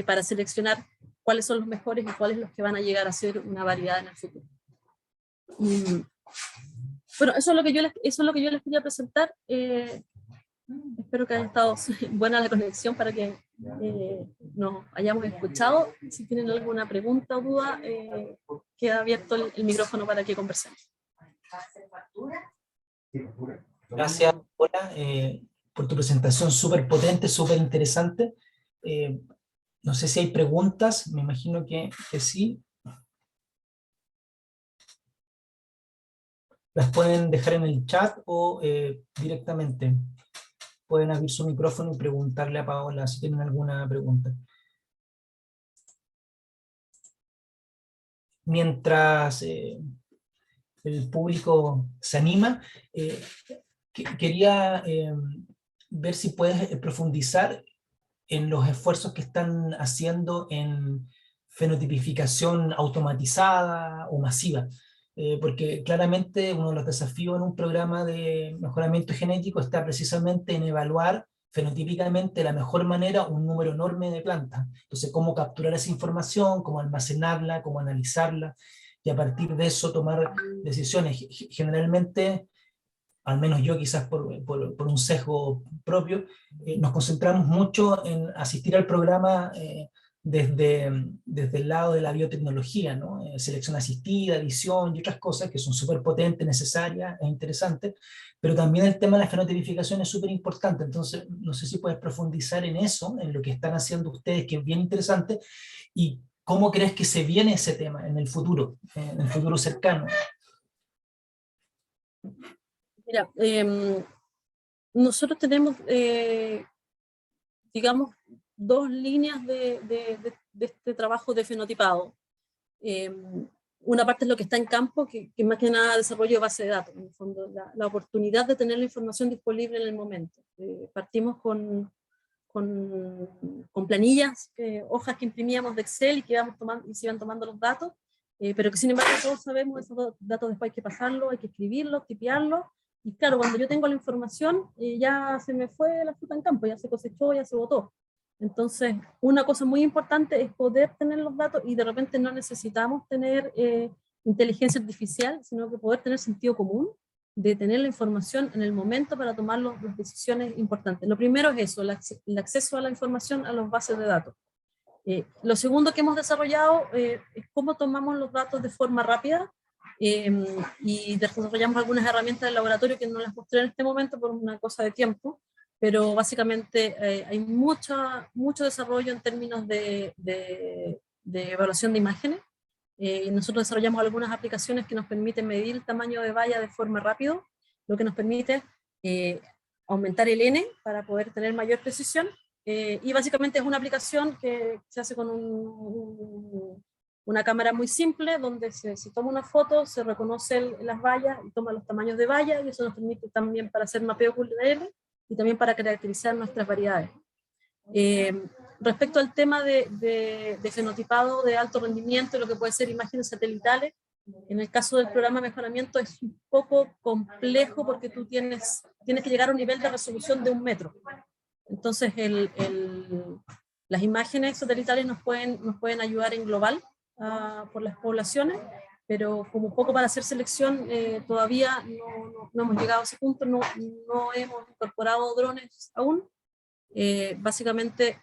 para seleccionar cuáles son los mejores y cuáles los que van a llegar a ser una variedad en el futuro. Bueno, eso es lo que yo les quería presentar. Espero que haya estado buena la conexión para que nos hayamos escuchado. Si tienen alguna pregunta o duda, queda abierto el micrófono para que conversemos.
Gracias, Paola, por tu presentación súper potente, súper interesante. No sé si hay preguntas, me imagino que sí. Las pueden dejar en el chat o directamente. Pueden abrir su micrófono y preguntarle a Paola si tienen alguna pregunta. Mientras el público se anima, quería ver si puedes profundizar en los esfuerzos que están haciendo en fenotipificación automatizada o masiva. Porque claramente uno de los desafíos en un programa de mejoramiento genético está precisamente en evaluar fenotípicamente de la mejor manera un número enorme de plantas. Entonces, cómo capturar esa información, cómo almacenarla, cómo analizarla, y a partir de eso tomar decisiones. Generalmente, al menos yo quizás por un sesgo propio, nos concentramos mucho en asistir al programa desde el lado de la biotecnología, ¿no? Selección asistida, edición y otras cosas que son súper potentes, necesarias e interesantes, pero también el tema de la fenotipificación es súper importante. Entonces, no sé si puedes profundizar en eso, en lo que están haciendo ustedes, que es bien interesante, y cómo crees que se viene ese tema en el futuro cercano.
Mira, nosotros tenemos, digamos, 2 líneas de este trabajo de fenotipado. Una parte es lo que está en campo, que más que nada desarrollo de base de datos, en el fondo, la oportunidad de tener la información disponible en el momento. Partimos con planillas, hojas que imprimíamos de Excel y que íbamos tomando, y se iban tomando los datos, pero que sin embargo todos sabemos esos datos después hay que pasarlos, hay que escribirlos, tipearlos, y claro, cuando yo tengo la información, ya se me fue la fruta en campo, ya se cosechó, ya se botó. Entonces, una cosa muy importante es poder tener los datos, y de repente no necesitamos tener inteligencia artificial, sino que poder tener sentido común, de tener la información en el momento para tomar las decisiones importantes. Lo primero es eso, el acceso a la información a las bases de datos. Lo segundo que hemos desarrollado es cómo tomamos los datos de forma rápida, y desarrollamos algunas herramientas del laboratorio que no las mostré en este momento por una cosa de tiempo, pero básicamente hay mucho desarrollo en términos de evaluación de imágenes. Nosotros desarrollamos algunas aplicaciones que nos permiten medir el tamaño de valla de forma rápida, lo que nos permite aumentar el N para poder tener mayor precisión, y básicamente es una aplicación que se hace con una cámara muy simple, donde se toma una foto, se reconoce las vallas y toma los tamaños de valla, y eso nos permite también para hacer mapeo QRL y también para caracterizar nuestras variedades. Respecto al tema de fenotipado de alto rendimiento, lo que puede ser imágenes satelitales, en el caso del programa de mejoramiento es un poco complejo porque tú tienes que llegar a un nivel de resolución de 1 metro. Entonces, las imágenes satelitales nos pueden ayudar en global por las poblaciones, pero como poco para hacer selección, todavía no hemos llegado a ese punto, no hemos incorporado drones aún. Básicamente,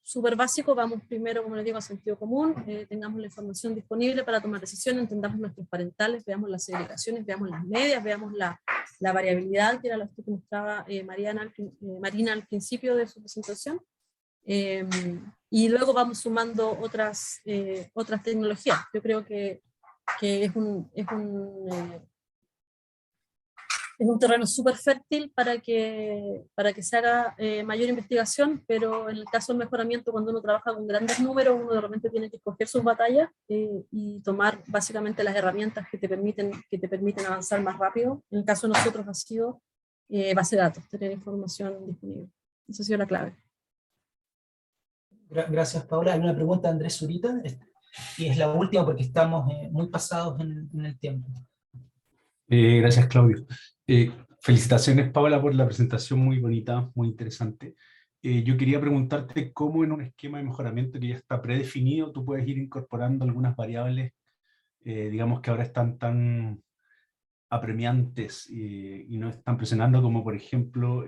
súper básico, vamos primero, como les digo, a sentido común, tengamos la información disponible para tomar decisiones, entendamos nuestros parentales, veamos las segregaciones, veamos las medias, veamos la variabilidad, que era lo que mostraba Marina al principio de su presentación. Y luego vamos sumando otras tecnologías. Yo creo que es un terreno súper fértil para que se haga mayor investigación, pero en el caso del mejoramiento, cuando uno trabaja con grandes números, uno de repente tiene que escoger sus batallas y tomar básicamente las herramientas que te permiten avanzar más rápido. En el caso de nosotros ha sido base de datos, tener información disponible. Esa ha sido la clave.
Gracias, Paula. Hay una pregunta de Andrés Zurita, y es la última porque estamos muy pasados en el tiempo.
Gracias, Claudio. Felicitaciones, Paula, por la presentación muy bonita, muy interesante. Yo quería preguntarte cómo en un esquema de mejoramiento que ya está predefinido, tú puedes ir incorporando algunas variables, digamos que ahora están tan apremiantes y no están presionando, como por ejemplo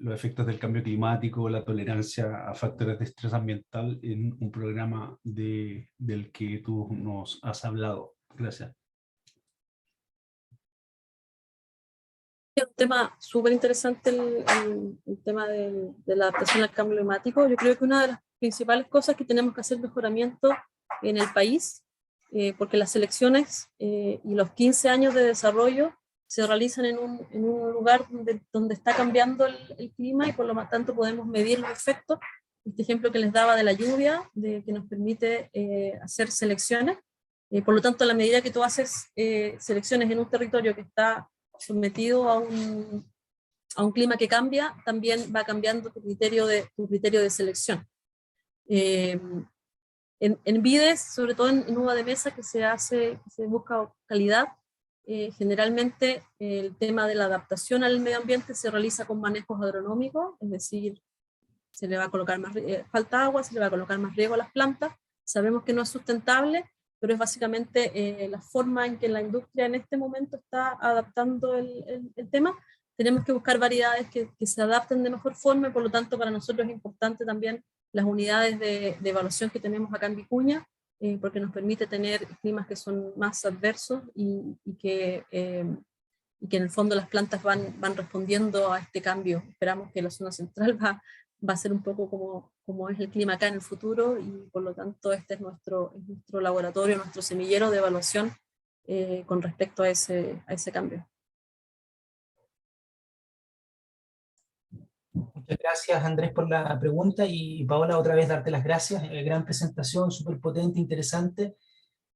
los efectos del cambio climático, la tolerancia a factores de estrés ambiental en un programa del que tú nos has hablado. Gracias.
Es un tema súper interesante el tema de la adaptación al cambio climático. Yo creo que una de las principales cosas que tenemos que hacer mejoramiento en el país, porque las selecciones y los 15 años de desarrollo se realizan en un lugar donde está cambiando el clima y por lo tanto podemos medir los efectos. Este ejemplo que les daba de la lluvia, que nos permite hacer selecciones. Por lo tanto, a la medida que tú haces selecciones en un territorio que está sometido a un clima que cambia, también va cambiando tu criterio de selección. En vides, sobre todo en uva de mesa, que se busca calidad, generalmente el tema de la adaptación al medio ambiente se realiza con manejos agronómicos, es decir, se le va a colocar falta agua, se le va a colocar más riego a las plantas. Sabemos que no es sustentable, pero es básicamente la forma en que la industria en este momento está adaptando el tema. Tenemos que buscar variedades que se adapten de mejor forma, y por lo tanto para nosotros es importante también las unidades de evaluación que tenemos acá en Vicuña, porque nos permite tener climas que son más adversos y que en el fondo las plantas van respondiendo a este cambio. Esperamos que la zona central va a ser un poco como es el clima acá en el futuro, y por lo tanto este es nuestro laboratorio, nuestro semillero de evaluación con respecto a ese cambio.
Muchas gracias, Andrés, por la pregunta, y Paola, otra vez darte las gracias. Gran presentación, súper potente, interesante,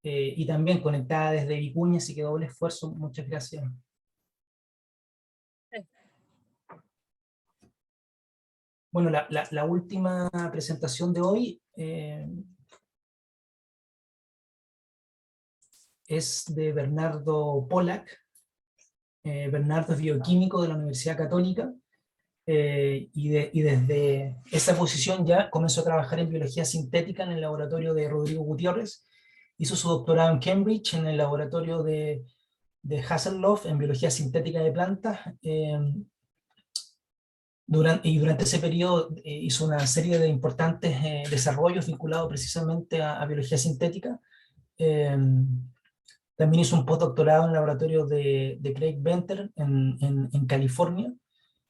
y también conectada desde Vicuña, así que doble esfuerzo. Muchas gracias. Bueno, la última presentación de hoy es de Bernardo Polak. Bernardo es bioquímico de la Universidad Católica, y desde esa posición ya comenzó a trabajar en biología sintética en el laboratorio de Rodrigo Gutiérrez. Hizo su doctorado en Cambridge en el laboratorio de Hasselhoff en biología sintética de plantas. Durante ese periodo hizo una serie de importantes desarrollos vinculados precisamente a biología sintética. También hizo un postdoctorado en el laboratorio de Craig Venter en California.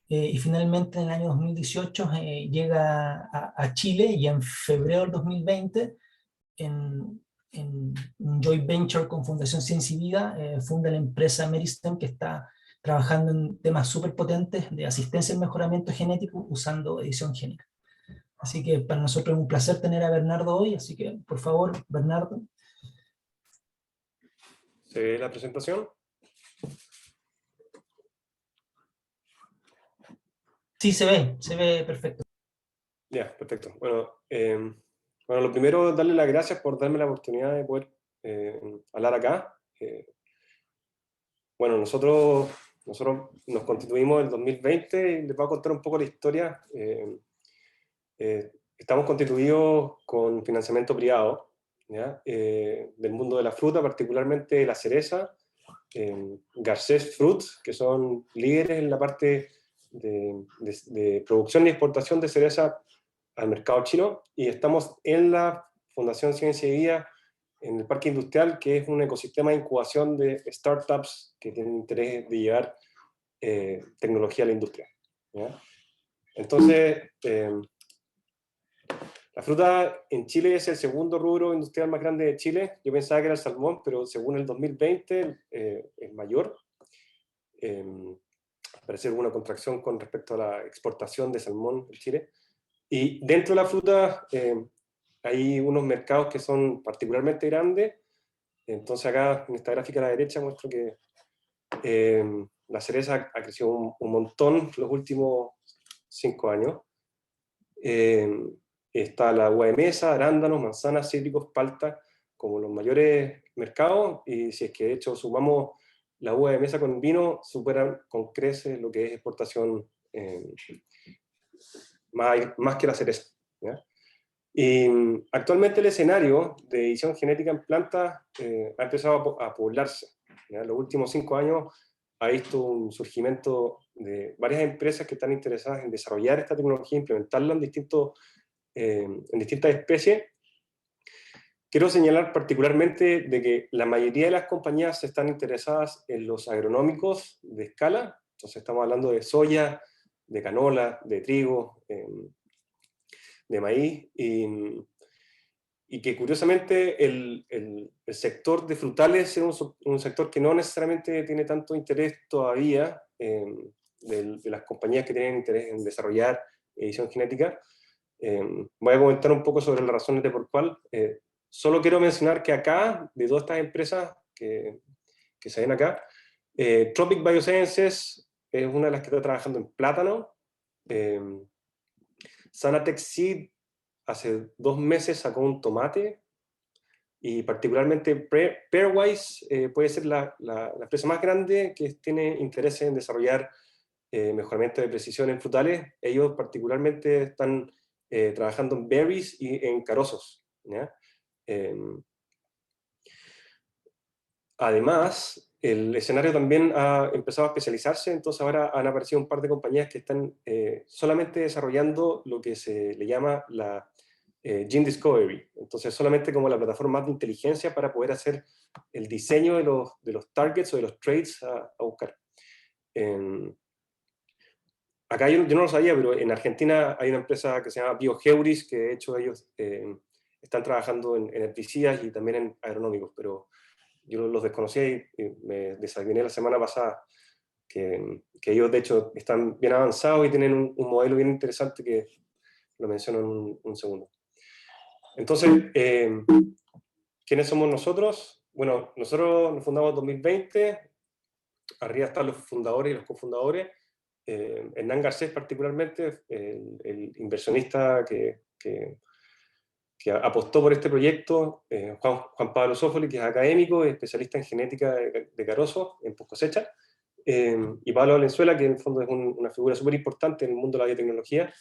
Y finalmente en el año 2018 llega a Chile, y en febrero del 2020, en un joint venture con Fundación Ciencia y Vida, funda la empresa Meristem, que está trabajando en temas súper potentes de asistencia y mejoramiento genético usando edición génica. Así que para nosotros es un placer tener a Bernardo hoy, así que por favor, Bernardo.
¿Se ve la presentación?
Sí, se ve perfecto.
Ya, perfecto. Bueno, lo primero, darle las gracias por darme la oportunidad de poder hablar acá. Bueno, nosotros nosotros nos constituimos en el 2020 y les voy a contar un poco la historia. Estamos constituidos con financiamiento privado, ¿ya? Del mundo de la fruta, particularmente de la cereza, Garcés Fruits, que son líderes en la parte de producción y exportación de cereza al mercado chino, y estamos en la Fundación Ciencia y Vida, en el Parque Industrial, que es un ecosistema de incubación de startups que tienen interés de llevar tecnología a la industria, ¿ya? Entonces, la fruta en Chile es el segundo rubro industrial más grande de Chile. Yo pensaba que era el salmón, pero según el 2020 es mayor. Parece alguna contracción con respecto a la exportación de salmón en Chile. Y dentro de la fruta hay unos mercados que son particularmente grandes. Entonces acá en esta gráfica a la derecha muestro que la cereza ha crecido un montón los últimos 5 años. Está la uva de mesa, arándanos, manzanas, cítricos, palta, como los mayores mercados, y si es que de hecho sumamos la uva de mesa con vino, superan con creces lo que es exportación más que la cereza, ¿ya? Y actualmente el escenario de edición genética en plantas ha empezado a poblarse, ¿ya? En los últimos 5 años ha visto un surgimiento de varias empresas que están interesadas en desarrollar esta tecnología, implementarla en distintas especies. Quiero señalar particularmente de que la mayoría de las compañías están interesadas en los agronómicos de escala. Entonces estamos hablando de soya, de canola, de trigo, de maíz, y que curiosamente el sector de frutales es un sector que no necesariamente tiene tanto interés todavía de las compañías que tienen interés en desarrollar edición genética. Voy a comentar un poco sobre las razones de por cuál. Solo quiero mencionar que acá, de todas estas empresas que se ven acá, Tropic Biosciences es una de las que está trabajando en plátano. Sanatex Seed hace 2 meses sacó un tomate, y particularmente Pairwise puede ser la empresa más grande que tiene interés en desarrollar mejoramiento de precisión en frutales. Ellos particularmente están trabajando en berries y en carozos, ¿ya? Además, el escenario también ha empezado a especializarse, entonces ahora han aparecido un par de compañías que están solamente desarrollando lo que se le llama la Gene Discovery, entonces solamente como la plataforma de inteligencia para poder hacer el diseño de los targets o de los traits a buscar. Acá yo no lo sabía, pero en Argentina hay una empresa que se llama BioGeuris, que de hecho ellos están trabajando en herbicidas y también en agronómicos, pero yo los desconocía y me desaviné la semana pasada que ellos de hecho están bien avanzados y tienen un modelo bien interesante que lo menciono en un segundo. Entonces, ¿quiénes somos nosotros? Bueno, nosotros nos fundamos en 2020, arriba están los fundadores y los cofundadores. Hernán Garcés particularmente, el inversionista que apostó por este proyecto, Juan Pablo Sofoli, que es académico, especialista en genética de carozos en post cosecha, y Pablo Valenzuela, que en el fondo es una figura súper importante en el mundo de la biotecnología.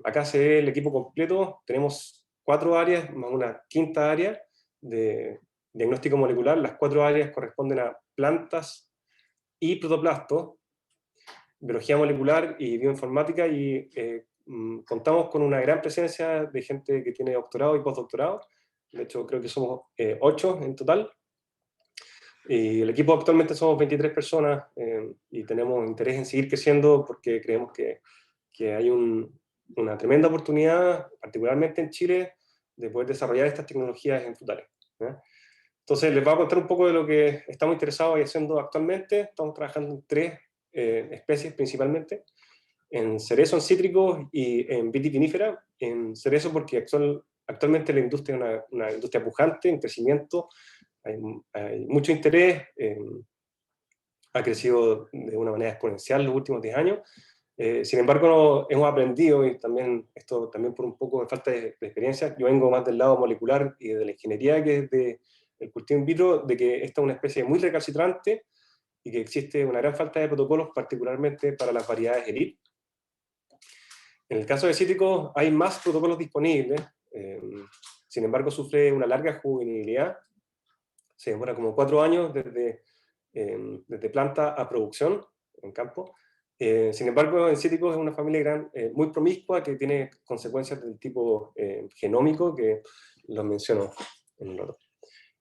Acá se ve el equipo completo, tenemos 4 áreas más una quinta área de diagnóstico molecular. Las 4 áreas corresponden a plantas y protoplastos, biología molecular y bioinformática, y contamos con una gran presencia de gente que tiene doctorado y postdoctorado. De hecho, creo que somos 8 en total. Y el equipo actualmente somos 23 personas y tenemos interés en seguir creciendo porque creemos que hay una tremenda oportunidad, particularmente en Chile, de poder desarrollar estas tecnologías en frutales, ¿ya? Entonces, les voy a contar un poco de lo que estamos interesados y haciendo actualmente. Estamos trabajando en 3 especies principalmente, en cerezo, en cítricos y en vitivinífera. En cerezo porque actualmente la industria es una industria pujante, en crecimiento, hay mucho interés, ha crecido de una manera exponencial los últimos 10 años. Sin embargo, hemos aprendido, y también esto también por un poco de falta de experiencia, yo vengo más del lado molecular y de la ingeniería que es del cultivo in vitro, de que esta es una especie muy recalcitrante, y que existe una gran falta de protocolos, particularmente para las variedades elite. En el caso de cítricos hay más protocolos disponibles, sin embargo sufre una larga juvenilidad, se demora como 4 años desde planta a producción en campo. Sin embargo, en cítricos es una familia muy promiscua que tiene consecuencias del tipo genómico que los menciono en un rato.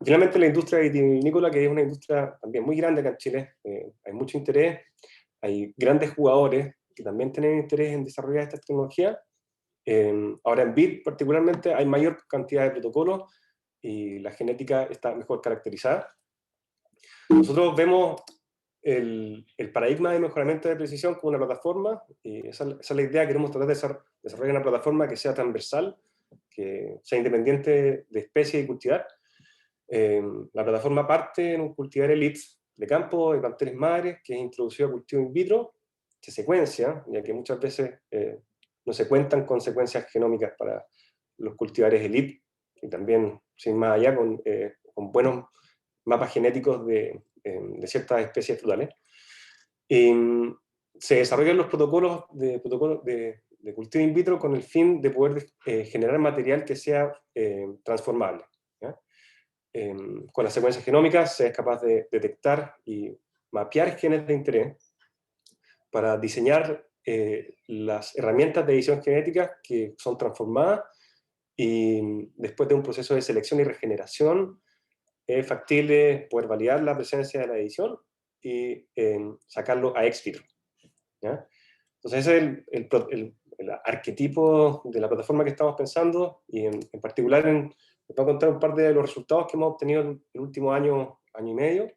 Finalmente, la industria vitivinícola, que es una industria también muy grande acá en Chile, hay mucho interés, hay grandes jugadores que también tienen interés en desarrollar esta tecnología. Ahora en vid particularmente hay mayor cantidad de protocolos y la genética está mejor caracterizada. Nosotros vemos el paradigma de mejoramiento de precisión como una plataforma, y esa es la idea. Queremos tratar de desarrollar una plataforma que sea transversal, que sea independiente de especie y cultivar. La plataforma parte en un cultivar elite de campo, de planteles madres, que es introducido a cultivo in vitro, se secuencia, ya que muchas veces no se cuentan con secuencias genómicas para los cultivares elite, y también, sin más allá, con buenos mapas genéticos de ciertas especies frutales. Se desarrollan los protocolos de cultivo in vitro con el fin de poder generar material que sea transformable. Con las secuencias genómicas se es capaz de detectar y mapear genes de interés para diseñar las herramientas de edición genética que son transformadas, y después de un proceso de selección y regeneración es factible poder validar la presencia de la edición y sacarlo a ex vitro, ¿ya? Entonces ese es el arquetipo de la plataforma que estamos pensando, y en particular les voy a contar un par de los resultados que hemos obtenido en el último año y medio.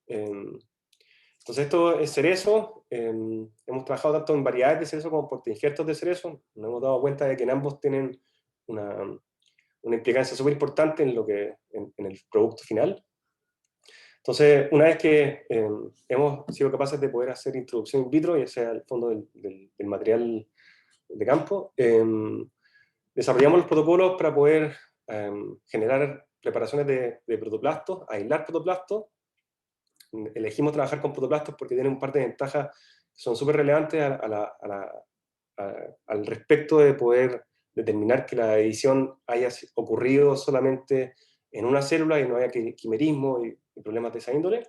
Entonces esto es cerezo. Hemos trabajado tanto en variedades de cerezo como portainjertos de cerezo. Nos hemos dado cuenta de que en ambos tienen una implicancia súper importante en el producto final. Entonces, una vez que hemos sido capaces de poder hacer introducción in vitro, ya sea el fondo del material de campo, desarrollamos los protocolos para poder generar preparaciones de protoplastos, aislar protoplastos. Elegimos trabajar con protoplastos porque tienen un par de ventajas que son súper relevantes al respecto de poder determinar que la edición haya ocurrido solamente en una célula y no haya quimerismo y problemas de esa índole.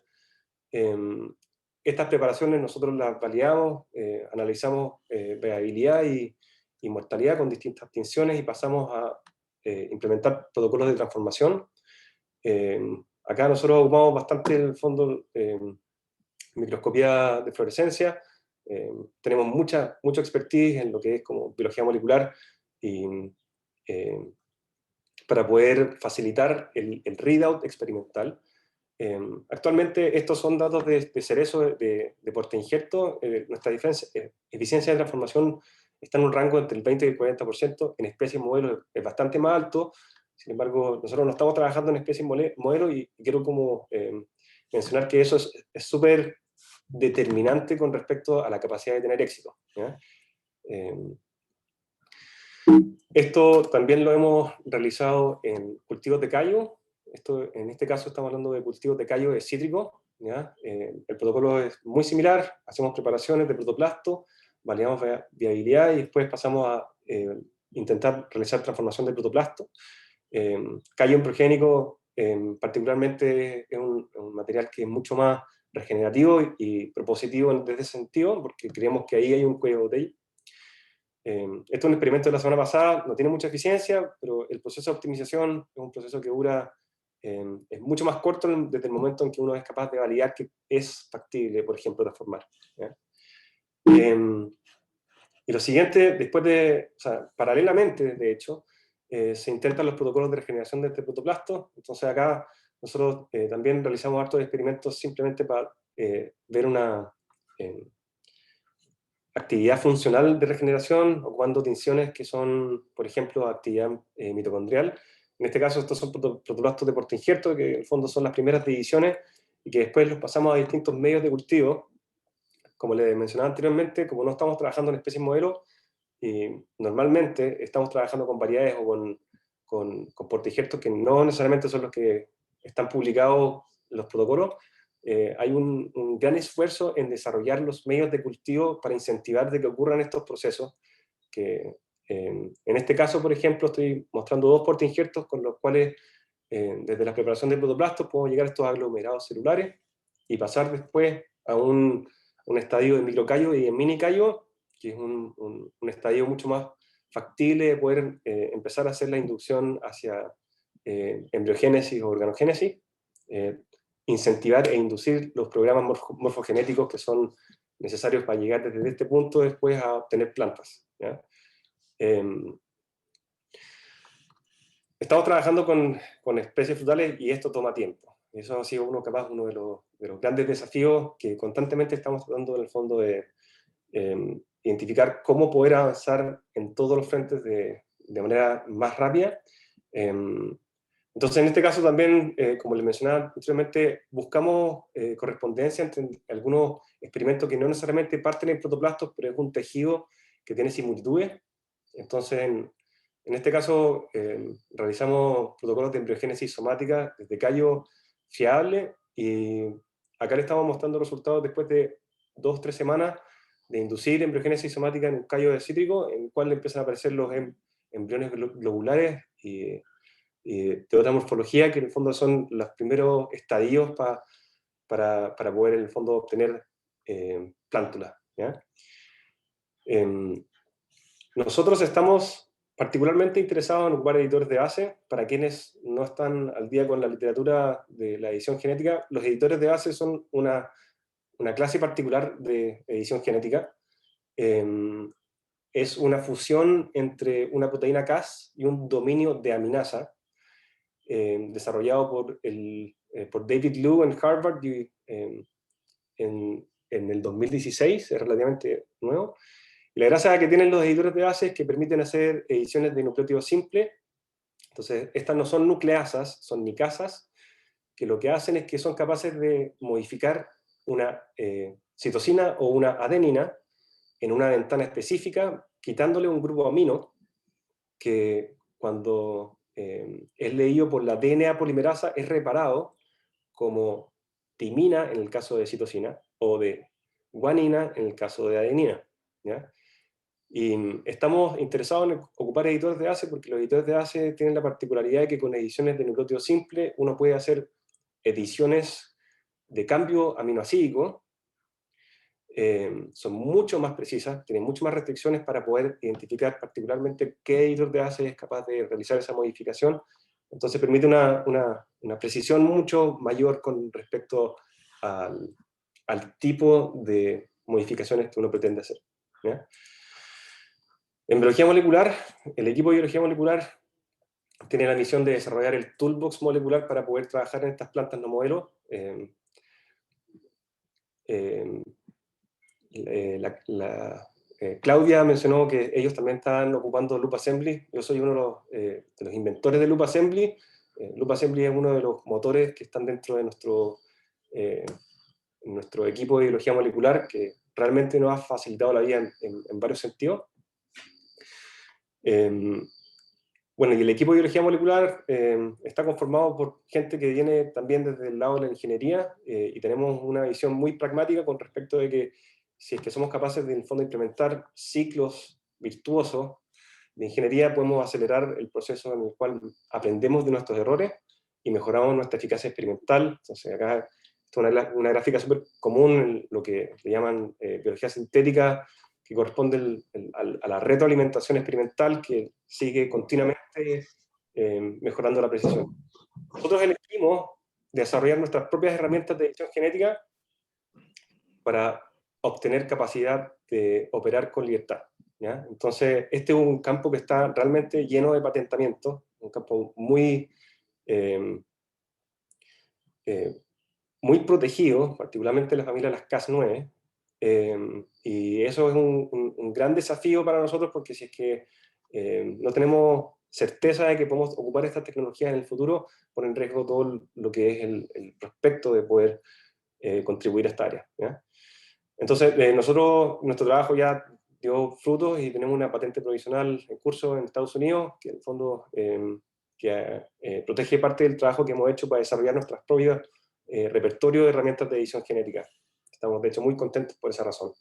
Estas preparaciones nosotros las validamos, analizamos viabilidad y mortalidad con distintas tinciones, y pasamos a implementar protocolos de transformación. Acá nosotros ocupamos bastante en el fondo microscopía de fluorescencia. Tenemos mucha expertise en lo que es como biología molecular, y para poder facilitar el readout experimental. Actualmente estos son datos de cerezo de portainjerto. Nuestra eficiencia de transformación está en un rango entre el 20 y el 40%, en especies modelo es bastante más alto. Sin embargo, nosotros no estamos trabajando en especies modelo, y quiero como mencionar que eso es súper determinante con respecto a la capacidad de tener éxito, ¿ya? Esto también lo hemos realizado en cultivos de callo. En este caso estamos hablando de cultivos de callo de cítrico, ¿ya? El protocolo es muy similar, hacemos preparaciones de protoplasto, validamos viabilidad y después pasamos a intentar realizar transformación de protoplasto. Callo en progénico particularmente es un material que es mucho más regenerativo y propositivo desde ese sentido, porque creemos que ahí hay un cuello de botella. Esto es un experimento de la semana pasada, no tiene mucha eficiencia, pero el proceso de optimización es un proceso que dura, es mucho más corto desde el momento en que uno es capaz de validar que es factible, por ejemplo, transformar, ¿ya? Y lo siguiente, paralelamente, de hecho, se intentan los protocolos de regeneración de este protoplasto. Entonces acá nosotros también realizamos hartos experimentos simplemente para ver una actividad funcional de regeneración, ocupando tinciones que son, por ejemplo, actividad mitocondrial. En este caso, estos son protoplastos de portainjerto, que en el fondo son las primeras divisiones, y que después los pasamos a distintos medios de cultivo. Como les mencionaba anteriormente, como no estamos trabajando en especies modelo, normalmente estamos trabajando con variedades o con portainjertos que no necesariamente son los que están publicados en los protocolos. hay un gran esfuerzo en desarrollar los medios de cultivo para incentivar de que ocurran estos procesos, que en este caso, por ejemplo, estoy mostrando 2 portainjertos con los cuales desde la preparación de protoplastos puedo llegar a estos aglomerados celulares y pasar después a un estadio de microcallo y de minicallo, que es un estadio mucho más factible de poder empezar a hacer la inducción hacia embriogénesis o organogénesis, incentivar e inducir los programas morfogenéticos que son necesarios para llegar desde este punto después a obtener plantas, ¿ya? Estamos trabajando con especies frutales y esto toma tiempo. Eso ha sido uno de los grandes desafíos que constantemente estamos tratando en el fondo de identificar cómo poder avanzar en todos los frentes de manera más rápida. Entonces, en este caso también, como les mencionaba anteriormente, buscamos correspondencia entre algunos experimentos que no necesariamente parten en protoplastos, pero es un tejido que tiene similitudes. Entonces, en este caso, realizamos protocolos de embriogénesis somática desde callo fiable, y acá le estamos mostrando resultados después de 2 o 3 semanas de inducir embriogénesis somática en un callo de cítrico, en el cual empiezan a aparecer los embriones globulares y de otra morfología, que en el fondo son los primeros estadios para poder en el fondo obtener plántulas, ¿ya? Nosotros estamos particularmente interesados en ocupar editores de base. Para quienes no están al día con la literatura de la edición genética, los editores de base son una clase particular de edición genética. Es una fusión entre una proteína Cas y un dominio de aminasa, desarrollado por David Liu en Harvard en el 2016, es relativamente nuevo. Y la gracia que tienen los editores de base es que permiten hacer ediciones de nucleótido simple. Entonces, estas no son nucleasas, son nicasas, que lo que hacen es que son capaces de modificar una citosina o una adenina en una ventana específica, quitándole un grupo amino que cuando es leído por la DNA polimerasa es reparado como timina en el caso de citosina o de guanina en el caso de adenina, ¿ya? Y estamos interesados en ocupar editores de base porque los editores de base tienen la particularidad de que con ediciones de nucleótido simple uno puede hacer ediciones de cambio aminoácido, son mucho más precisas, tienen mucho más restricciones para poder identificar particularmente qué editor de base es capaz de realizar esa modificación. Entonces permite una precisión mucho mayor con respecto al tipo de modificaciones que uno pretende hacer, ¿ya? En biología molecular, el equipo de biología molecular tiene la misión de desarrollar el toolbox molecular para poder trabajar en estas plantas no modelo. Claudia mencionó que ellos también están ocupando Loop Assembly. Yo soy uno de los inventores de Loop Assembly. Loop Assembly es uno de los motores que están dentro de nuestro equipo de biología molecular, que realmente nos ha facilitado la vida en varios sentidos. Bueno, y el equipo de biología molecular está conformado por gente que viene también desde el lado de la ingeniería, y tenemos una visión muy pragmática con respecto de que si es que somos capaces de, en el fondo, implementar ciclos virtuosos de ingeniería, podemos acelerar el proceso en el cual aprendemos de nuestros errores y mejoramos nuestra eficacia experimental. Entonces acá esto es una gráfica súper común, lo que le llaman biología sintética, que corresponde a la retroalimentación experimental, que sigue continuamente mejorando la precisión. Nosotros elegimos desarrollar nuestras propias herramientas de edición genética para obtener capacidad de operar con libertad, ¿ya? Entonces, este es un campo que está realmente lleno de patentamiento, un campo muy protegido, particularmente la familia de las Cas9, y eso es un gran desafío para nosotros, porque si es que no tenemos certeza de que podemos ocupar estas tecnologías en el futuro, pone en riesgo todo lo que es el prospecto de poder contribuir a esta área, ¿ya? Entonces, nuestro trabajo ya dio frutos y tenemos una patente provisional en curso en Estados Unidos, que en el fondo protege parte del trabajo que hemos hecho para desarrollar nuestras propias repertorio de herramientas de edición genética. Estamos, de hecho, muy contentos por esa razón.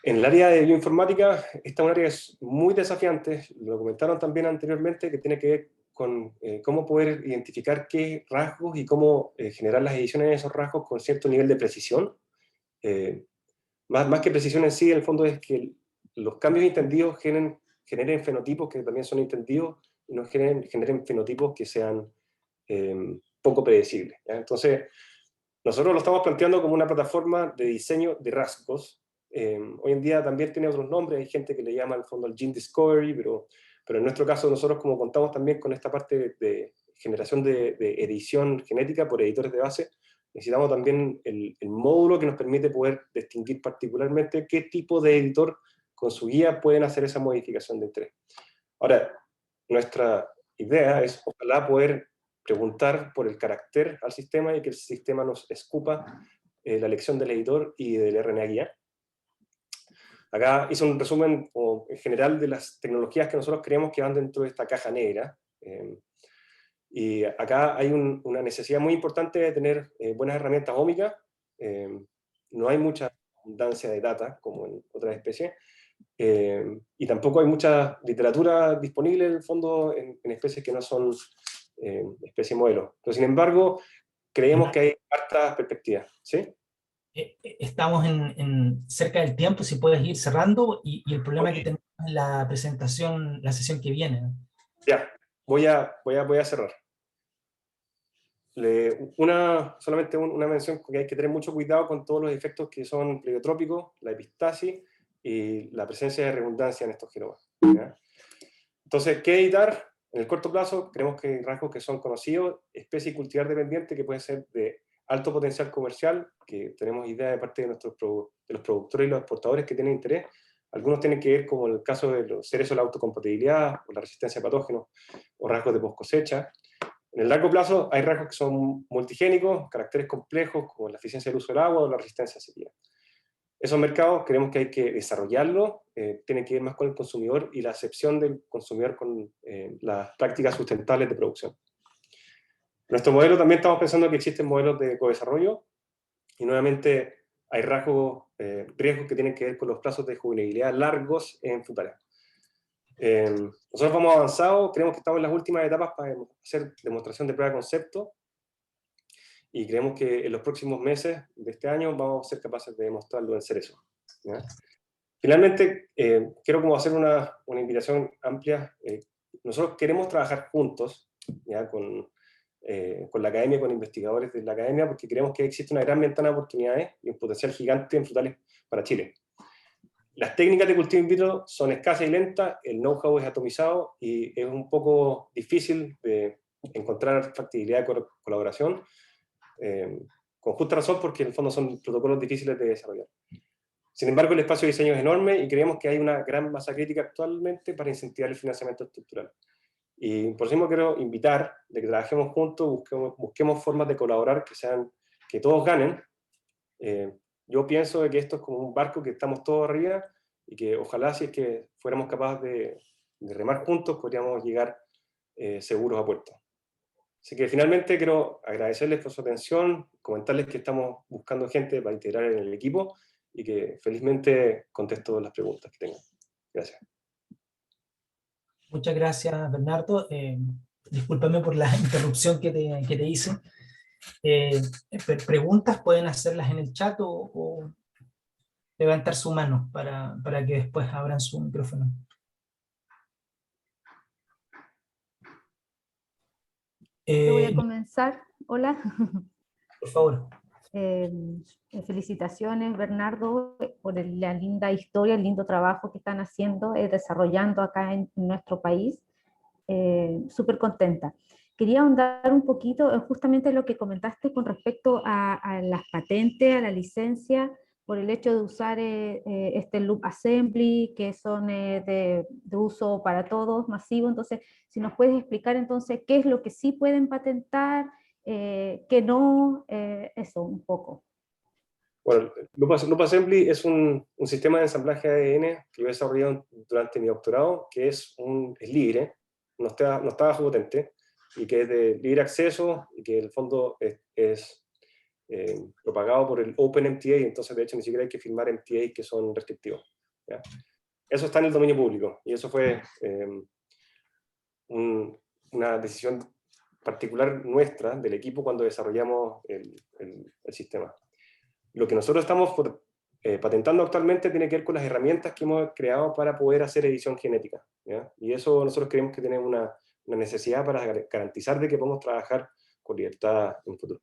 En el área de bioinformática, esta es un área muy desafiante, lo comentaron también anteriormente, que tiene que ver con cómo poder identificar qué rasgos y cómo generar las ediciones de esos rasgos con cierto nivel de precisión. Más que precisión en sí, en el fondo es que los cambios entendidos generen fenotipos que también son entendidos y no generen fenotipos que sean poco predecibles, ¿ya? Entonces, nosotros lo estamos planteando como una plataforma de diseño de rasgos. Hoy en día también tiene otros nombres, hay gente que le llama al fondo el Gene Discovery, pero en nuestro caso nosotros, como contamos también con esta parte de generación de edición genética por editores de base, necesitamos también el módulo que nos permite poder distinguir particularmente qué tipo de editor con su guía pueden hacer esa modificación de interés. Ahora, nuestra idea es ojalá poder preguntar por el carácter al sistema y que el sistema nos escupa la elección del editor y del RNA guía. Acá hice un resumen en general de las tecnologías que nosotros creemos que van dentro de esta caja negra. Y acá hay una necesidad muy importante de tener buenas herramientas ómicas. No hay mucha abundancia de data como en otras especies. Y tampoco hay mucha literatura disponible en el fondo en especies que no son especies modelo. Pero sin embargo, creemos que hay hartas perspectivas. ¿Sí?
Estamos cerca del tiempo, si puedes ir cerrando, y el problema que tenemos en la presentación, la sesión que viene.
Ya, voy a cerrar. Solamente una mención, que hay que tener mucho cuidado con todos los efectos que son pleiotrópicos, la epistasis y la presencia de redundancia en estos genomas, ¿ya? Entonces, ¿qué editar? En el corto plazo, creemos que hay rasgos que son conocidos, especie cultivar dependiente, que puede ser de alto potencial comercial, que tenemos idea de parte de los productores y los exportadores que tienen interés. Algunos tienen que ver, como en el caso de los cerezo, la autocompatibilidad, o la resistencia a patógenos, o rasgos de post cosecha. En el largo plazo hay rasgos que son multigénicos, caracteres complejos, como la eficiencia del uso del agua o la resistencia a sequía. Esos mercados creemos que hay que desarrollarlos, tienen que ver más con el consumidor y la acepción del consumidor con las prácticas sustentables de producción. Nuestro modelo también estamos pensando que existen modelos de co-desarrollo, y nuevamente hay riesgos que tienen que ver con los plazos de juvenibilidad largos en frutales. Nosotros vamos avanzado, creemos que estamos en las últimas etapas para hacer demostración de prueba de concepto, y creemos que en los próximos meses de este año vamos a ser capaces de demostrarlo en cerezo, ¿ya? Finalmente, quiero como hacer una invitación amplia. Nosotros queremos trabajar juntos, ¿ya? Con la academia, con investigadores de la academia, porque creemos que existe una gran ventana de oportunidades y un potencial gigante en frutales para Chile. Las técnicas de cultivo in vitro son escasas y lentas, el know-how es atomizado y es un poco difícil de encontrar factibilidad de colaboración, con justa razón, porque en el fondo son protocolos difíciles de desarrollar. Sin embargo, el espacio de diseño es enorme y creemos que hay una gran masa crítica actualmente para incentivar el financiamiento estructural. Y por eso mismo quiero invitar de que trabajemos juntos, busquemos formas de colaborar que todos ganen. Yo pienso de que esto es como un barco que estamos todos arriba, y que ojalá, si es que fuéramos capaces de remar juntos, podríamos llegar seguros a puerto. Así que finalmente quiero agradecerles por su atención, comentarles que estamos buscando gente para integrar en el equipo, y que felizmente contesto las preguntas que tengan. Gracias.
Muchas gracias, Bernardo. Discúlpame por la interrupción que te hice. Preguntas pueden hacerlas en el chat o levantar su mano para que después abran su micrófono.
Yo voy a comenzar. Hola.
Por favor.
Felicitaciones, Bernardo, por la linda historia, el lindo trabajo que están haciendo, desarrollando acá en nuestro país. Súper contenta. Quería ahondar un poquito justamente lo que comentaste con respecto a las patentes, a la licencia, por el hecho de usar este loop assembly, que son de uso para todos, masivo. Entonces, si nos puedes explicar entonces qué es lo que sí pueden patentar, qué no, eso un poco.
Bueno, Loop Assembly es un sistema de ensamblaje de ADN que yo he desarrollado durante mi doctorado, que es libre, no está bajo patente, y que es de libre acceso, y que en el fondo es propagado por el OpenMTA, entonces de hecho ni siquiera hay que firmar MTA que son restrictivos, ¿ya? Eso está en el dominio público, y eso fue una decisión particular nuestra, del equipo, cuando desarrollamos el sistema. Lo que nosotros estamos patentando actualmente tiene que ver con las herramientas que hemos creado para poder hacer edición genética, ¿ya? Y eso nosotros creemos que tiene una necesidad para garantizar de que podemos trabajar con libertad en el futuro.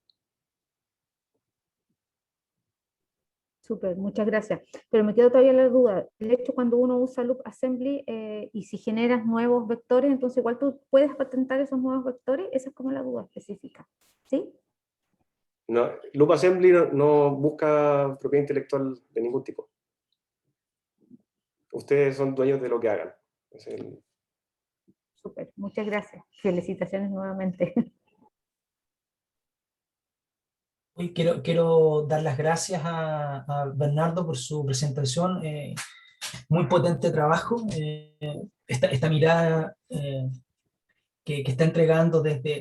Súper, muchas gracias. Pero me quedo todavía la duda. El hecho cuando uno usa Loop Assembly y si generas nuevos vectores, entonces igual tú puedes patentar esos nuevos vectores. Esa es como la duda específica. ¿Sí?
No, Loop Assembly no busca propiedad intelectual de ningún tipo. Ustedes son dueños de lo que hagan.
Súper, muchas gracias. Felicitaciones nuevamente.
Hoy quiero dar las gracias a Bernardo por su presentación. Muy potente trabajo. Esta mirada que está entregando desde